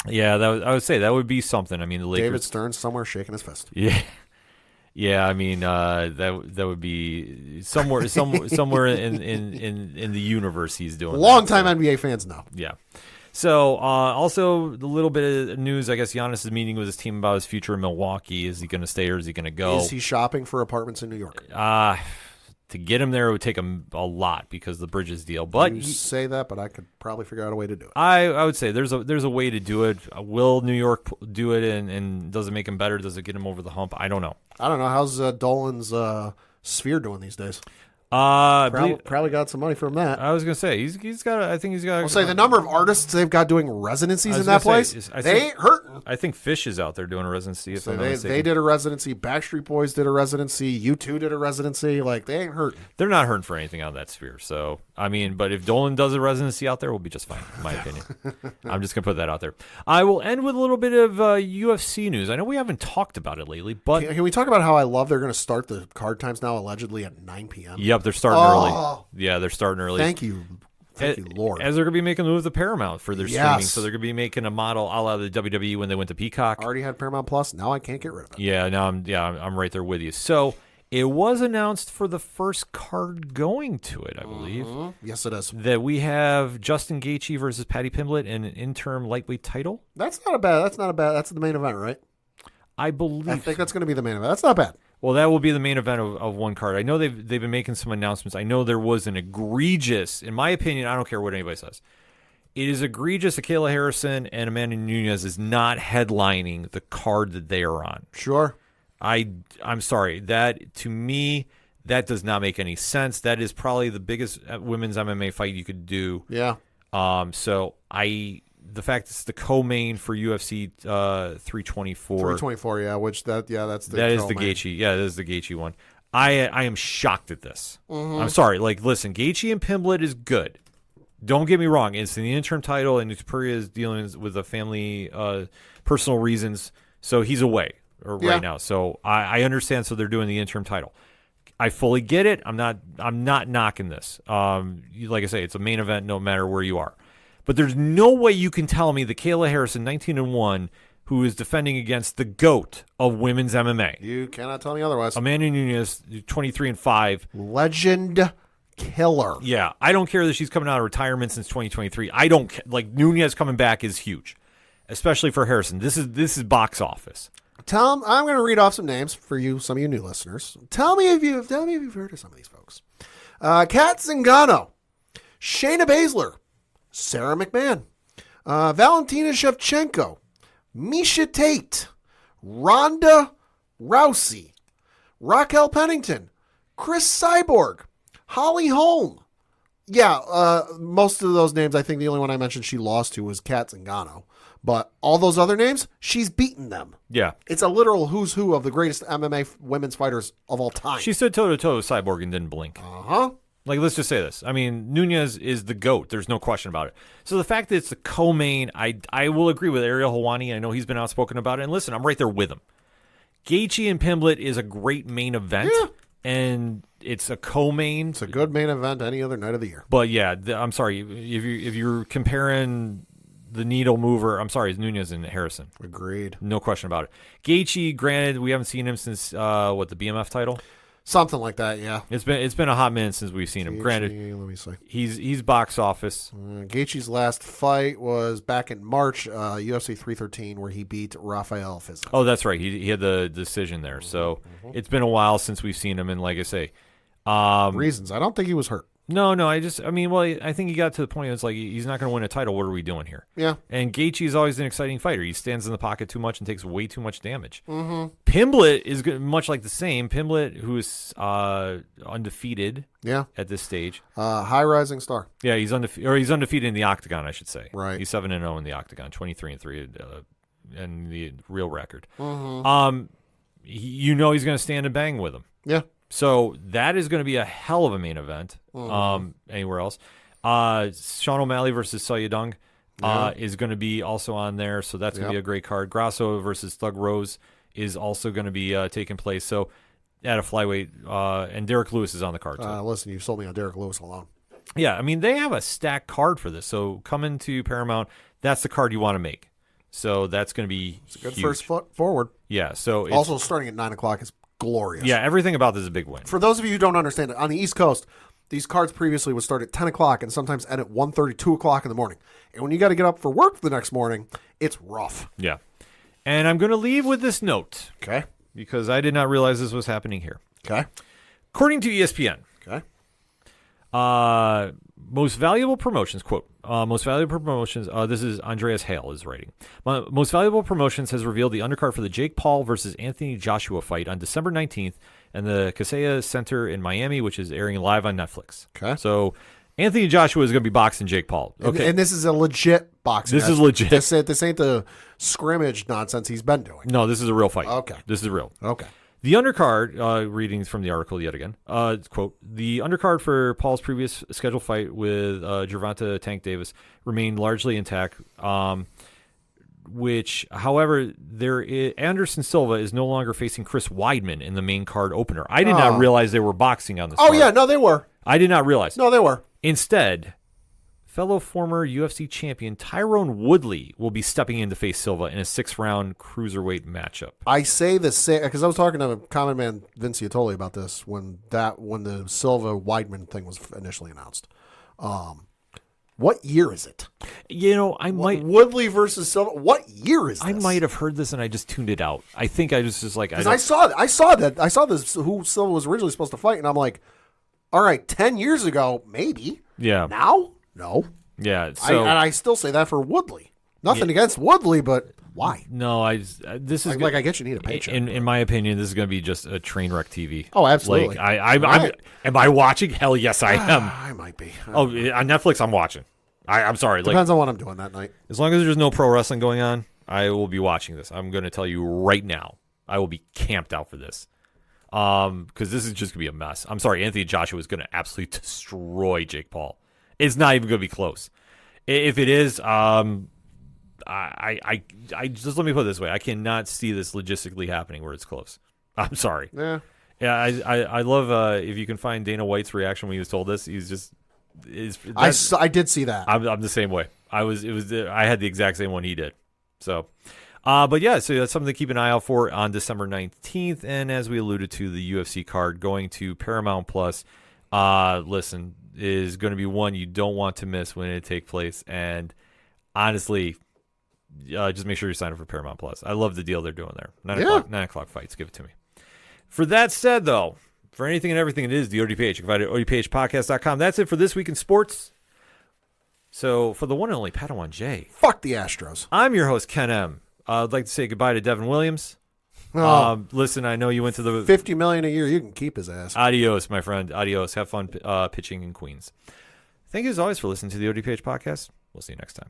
Yeah, I would say that would be something. I mean, the Lakers.
David Stern somewhere shaking his fist.
Yeah. I mean, that would be somewhere in the universe he's doing.
Longtime NBA fans know.
Yeah. So also a little bit of news. I guess Giannis is meeting with his team about his future in Milwaukee. Is he going to stay or is he going to go?
Is he shopping for apartments in New York?
To get him there, it would take him a lot because of the Bridges deal. But
you say that, but I could probably figure out a way to do it.
I would say there's a way to do it. Will New York do it, and does it make him better? Does it get him over the hump? I don't know.
How's Dolan's Sphere doing these days?
Probably
got some money from that.
I was gonna say he's got. I think he's got.
I'll say the number of artists they've got doing residencies in that place. They ain't hurting.
I think Fish is out there doing a residency.
So they did a residency. Backstreet Boys did a residency. U2 did a residency. Like they ain't hurting.
They're not hurting for anything on that Sphere. So I mean, but if Dolan does a residency out there, we'll be just fine, in my opinion. I'm just gonna put that out there. I will end with a little bit of UFC news. I know we haven't talked about it lately, but
can we talk about how I love they're going to start the card times now allegedly at 9 p.m.
Yep, they're starting early. Yeah, they're starting early.
Thank you, Lord.
As they're going to be making a move to Paramount for their streaming, so they're going to be making a model a la the WWE when they went to Peacock.
Already had Paramount Plus. Now I can't get rid of it.
Yeah, now I'm right there with you. So It was announced for the first card going to it, I believe.
Yes, it is.
That we have Justin Gaethje versus Paddy Pimblett in an interim lightweight title.
That's not a bad. That's the main event, right?
I believe.
I think that's going to be the main event. That's not bad.
Well, that will be the main event of one card. I know they've been making some announcements. I know there was an egregious, in my opinion, I don't care what anybody says. It is egregious that Kayla Harrison and Amanda Nunes is not headlining the card that they are on.
Sure.
I'm sorry. That, to me, that does not make any sense. That is probably the biggest women's MMA fight you could do.
Yeah.
So the fact it's the co-main for UFC 324.
324, yeah. That's the.
That is the Gaethje. Yeah, that is the Gaethje one. I am shocked at this. I'm sorry. Like, listen, Gaethje and Pimblett is good. Don't get me wrong. It's in the interim title, and Tupuria is dealing with a family, personal reasons, so he's away right now. So I understand. So they're doing the interim title. I fully get it. I'm not knocking this. Like I say, it's a main event no matter where you are. But there's no way you can tell me that Kayla Harrison, 19-1, who is defending against the GOAT of women's MMA.
You cannot tell me otherwise.
Amanda Nunes, 23-5.
Legend killer.
Yeah, I don't care that she's coming out of retirement since 2023. I don't like Nunes coming back is huge, especially for Harrison. This is box office.
I'm going to read off some names for you, some of you new listeners. Tell me if you've heard of some of these folks. Kat Zingano, Shayna Baszler, Sarah McMahon, Valentina Shevchenko, Misha Tate, Ronda Rousey, Raquel Pennington, Chris Cyborg, Holly Holm. Yeah, most of those names, I think the only one I mentioned she lost to was Kat Zingano. But all those other names, she's beaten them.
Yeah.
It's a literal who's who of the greatest MMA women's fighters of all time.
She stood toe-to-toe with Cyborg and didn't blink.
Uh-huh.
Like, let's just say this. I mean, Nunes is the GOAT. There's no question about it. So the fact that it's the co-main, I will agree with Ariel Helwani. I know he's been outspoken about it. And listen, I'm right there with him. Gaethje and Pimblett is a great main event. Yeah. And it's a co-main.
It's a good main event any other night of the year.
But, yeah, I'm sorry. If you're comparing the needle mover, I'm sorry, it's Nunes and Harrison.
Agreed.
No question about it. Gaethje, granted, we haven't seen him since, the BMF title?
Something like that, yeah.
It's been a hot minute since we've seen him. Granted,
let me see.
He's box office.
Gaethje's last fight was back in March, UFC 313, where he beat Rafael Fiziev.
Oh, that's right. He had the decision there. So it's been a while since we've seen him. And like I say,
reasons. I don't think he was hurt.
No. I think he got to the point where it's like, he's not going to win a title. What are we doing here?
Yeah.
And Gaethje is always an exciting fighter. He stands in the pocket too much and takes way too much damage. Mm-hmm. Pimblett is much like the same. Pimblett, who is undefeated at this stage.
High rising star.
Yeah, he's undefeated in the octagon, I should say.
Right.
He's 7-0 in the octagon, 23-3 in the real record.
Mm-hmm.
He's going to stand and bang with him.
Yeah.
So that is going to be a hell of a main event. Anywhere else, Sean O'Malley versus Seo Young is going to be also on there. So that's going to be a great card. Grasso versus Thug Rose is also going to be taking place. So at a flyweight, and Derek Lewis is on the card too.
Listen, you sold me on Derek Lewis alone.
Yeah, I mean they have a stacked card for this. So coming to Paramount, that's the card you want to make. So that's going to be
it's a good
huge.
First foot forward.
Yeah. So
also starting at 9:00 is glorious.
Yeah, everything about this is a big win.
For those of you who don't understand it, on the East Coast, these cards previously would start at 10 o'clock and sometimes end at 1:30, 2 o'clock in the morning. And when you got to get up for work the next morning, it's rough.
Yeah. And I'm going to leave with this note.
Okay.
Because I did not realize this was happening here.
Okay.
According to ESPN.
Okay.
Most valuable promotions, quote, most valuable promotions, this is Andreas Hale is writing. Most valuable promotions has revealed the undercard for the Jake Paul versus Anthony Joshua fight on December 19th and the Kaseya Center in Miami, which is airing live on Netflix.
Okay.
So Anthony Joshua is going to be boxing Jake Paul. Okay.
And this is a legit boxing
match.
This is
legit.
This ain't the scrimmage nonsense he's been doing.
No, this is a real fight.
Okay.
This is real.
Okay.
The undercard, readings from the article yet again, quote, the undercard for Paul's previous scheduled fight with Gervonta Tank Davis remained largely intact, which, however, Anderson Silva is no longer facing Chris Weidman in the main card opener. I did not realize they were boxing on this card.
Yeah, no, they were.
I did not realize.
No, they were.
Instead, fellow former UFC champion Tyrone Woodley will be stepping in to face Silva in a 6-round cruiserweight matchup.
I say the same because I was talking to Common Man Vince Iatoli about this when the Silva Weidman thing was initially announced. What year is it?
I might
Woodley versus Silva. What year is this?
I might have heard this and I just tuned it out. I think I was just like
because I saw this who Silva was originally supposed to fight, and I'm like, all right, 10 years ago, maybe.
Yeah.
Now, no.
Yeah. So
and I still say that for Woodley. Nothing against Woodley, but why?
No, this is
I guess you need a paycheck.
In my opinion, this is going to be just a train wreck TV.
Oh, absolutely.
Like, am I watching? Hell yes, I am.
I might be.
Oh, on Netflix, I'm watching. I'm sorry.
Depends on what I'm doing that night.
As long as there's no pro wrestling going on, I will be watching this. I'm going to tell you right now, I will be camped out for this. Because this is just going to be a mess. I'm sorry, Anthony Joshua is going to absolutely destroy Jake Paul. It's not even going to be close. If it is, I just let me put it this way: I cannot see this logistically happening where it's close. I'm sorry.
Yeah.
Yeah, I love if you can find Dana White's reaction when he was told this. He's just
I did see that.
I'm the same way. I had the exact same one he did. So. But yeah, so that's something to keep an eye out for on December 19th. And as we alluded to, the UFC card going to Paramount Plus, listen, is going to be one you don't want to miss when it takes place. And honestly, just make sure you sign up for Paramount Plus. I love the deal they're doing there. 9 o'clock fights. Give it to me. For that said, though, for anything and everything it is, the ODPH, you can find it at ODPHpodcast.com. That's it for this week in sports. So for the one and only Padawan J.
Fuck the Astros.
I'm your host, Ken M. I'd like to say goodbye to Devin Williams. Listen, I know you went to the
$50 million a year. You can keep his ass.
Adios, my friend. Adios. Have fun pitching in Queens. Thank you as always for listening to the ODPH podcast. We'll see you next time.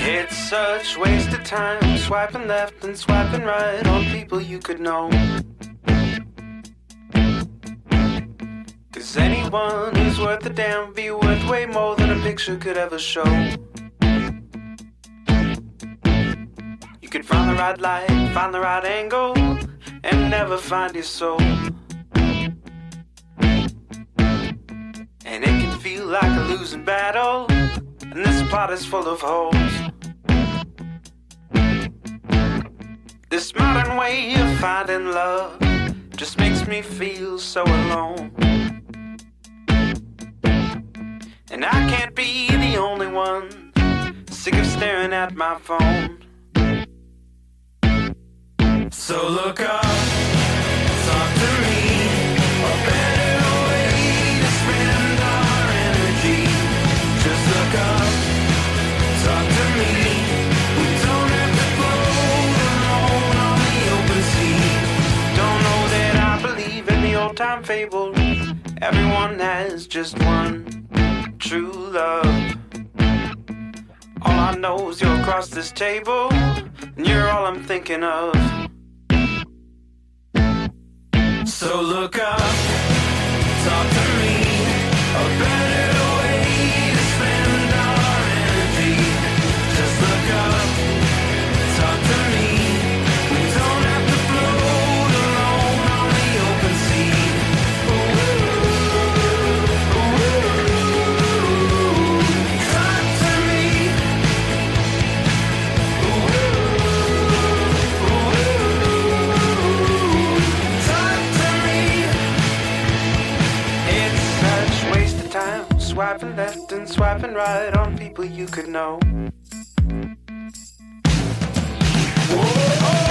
It's such waste of time, swiping left and swiping right on people you could know. 'Cause anyone who's worth a damn would be worth way more than a picture could ever show. You could find the right light, find the right angle, and never find your soul. And it can feel like a losing battle, and this pot is full of holes. This modern way of finding love just makes me feel so alone. And I can't be the only one sick of staring at my phone. So look up, talk to me, a better way to spend our energy. Just look up, talk to me. We don't have to float alone on the open sea. Don't know that I believe in the old time fable. Everyone has just one true love. All I know is you're across this table, and you're all I'm thinking of. So look up, talk to me, a better way to spend our energy. Just look up, talk to me. We don't have to float alone on the open sea. Talk to me. Talk to me. It's such waste of time, swiping left and swiping right on people you could know. Whoa.